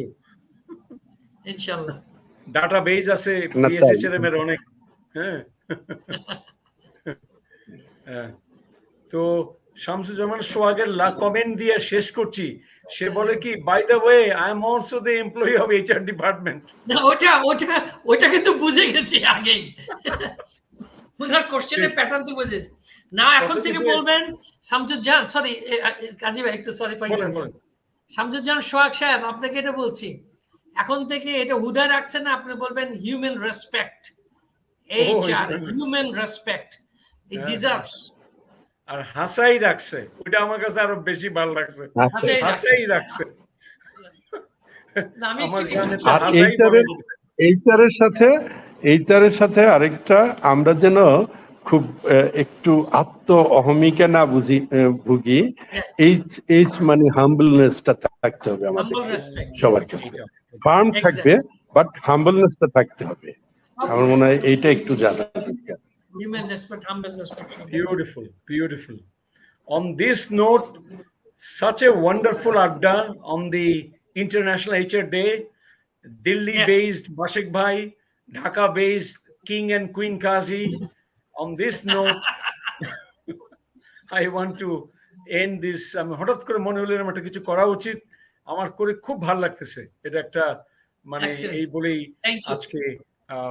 [SPEAKER 4] ইনশাআল্লাহ।
[SPEAKER 1] ডাটাবেজ আছে পিএসএইচএম এর অনেক। হ্যাঁ, তো শামসুজ্জামান সোহাগের কমেন্ট দিয়ে শেষ করছি। সে বলে কি, by the way, I am also the employee of HR department.
[SPEAKER 4] না, ওটা কিন্তু বুঝে গেছি আগেই, ওনার কোশ্চেনের প্যাটার্ন তো বুঝেছি। না, এখন থেকে বলবেন শামসুজ্জামান, সরি কাজী ভাই, একটু সরি শামসুজ্জামান সোহাগ সাহেব, আপনাকে এটা বলছি, এখন থেকে এটা হুদা রাখছেন না, আপনি বলবেন human respect, HR human respect, it deserves.
[SPEAKER 1] আর হাসাই রাখছে, ওটা আমার কাছে আরো বেশি ভালো লাগছে, হাসাই রাখছে।
[SPEAKER 3] এইচআরের সাথে আরেকটা, আমরা যেন খুব একটু আত্ম অহমিকা না ভুগি। এইচ মানে হাম্বলনেসটা থাকতে হবে আমাদের সবার কাছে, ফার্ম থাকবে বাট হাম্বলনেসটা থাকতে হবে। আমার মনে হয় এইটা একটু জানা দরকার।
[SPEAKER 4] Human respect, humble respect.
[SPEAKER 1] Beautiful, beautiful. On this note, such a wonderful Adda on the International HR Day. Delhi-based Bashik Bhai, Dhaka-based King and Queen Kazi. On this note, I want to end this. আমি হঠাৎ করে মনে হলো আমার একটা কিছু করা উচিত, আমার করে খুব ভালো লাগতেছে। এটা একটা মানে
[SPEAKER 4] Excellent.
[SPEAKER 1] এই বলেই
[SPEAKER 4] Thank you.
[SPEAKER 1] আজকে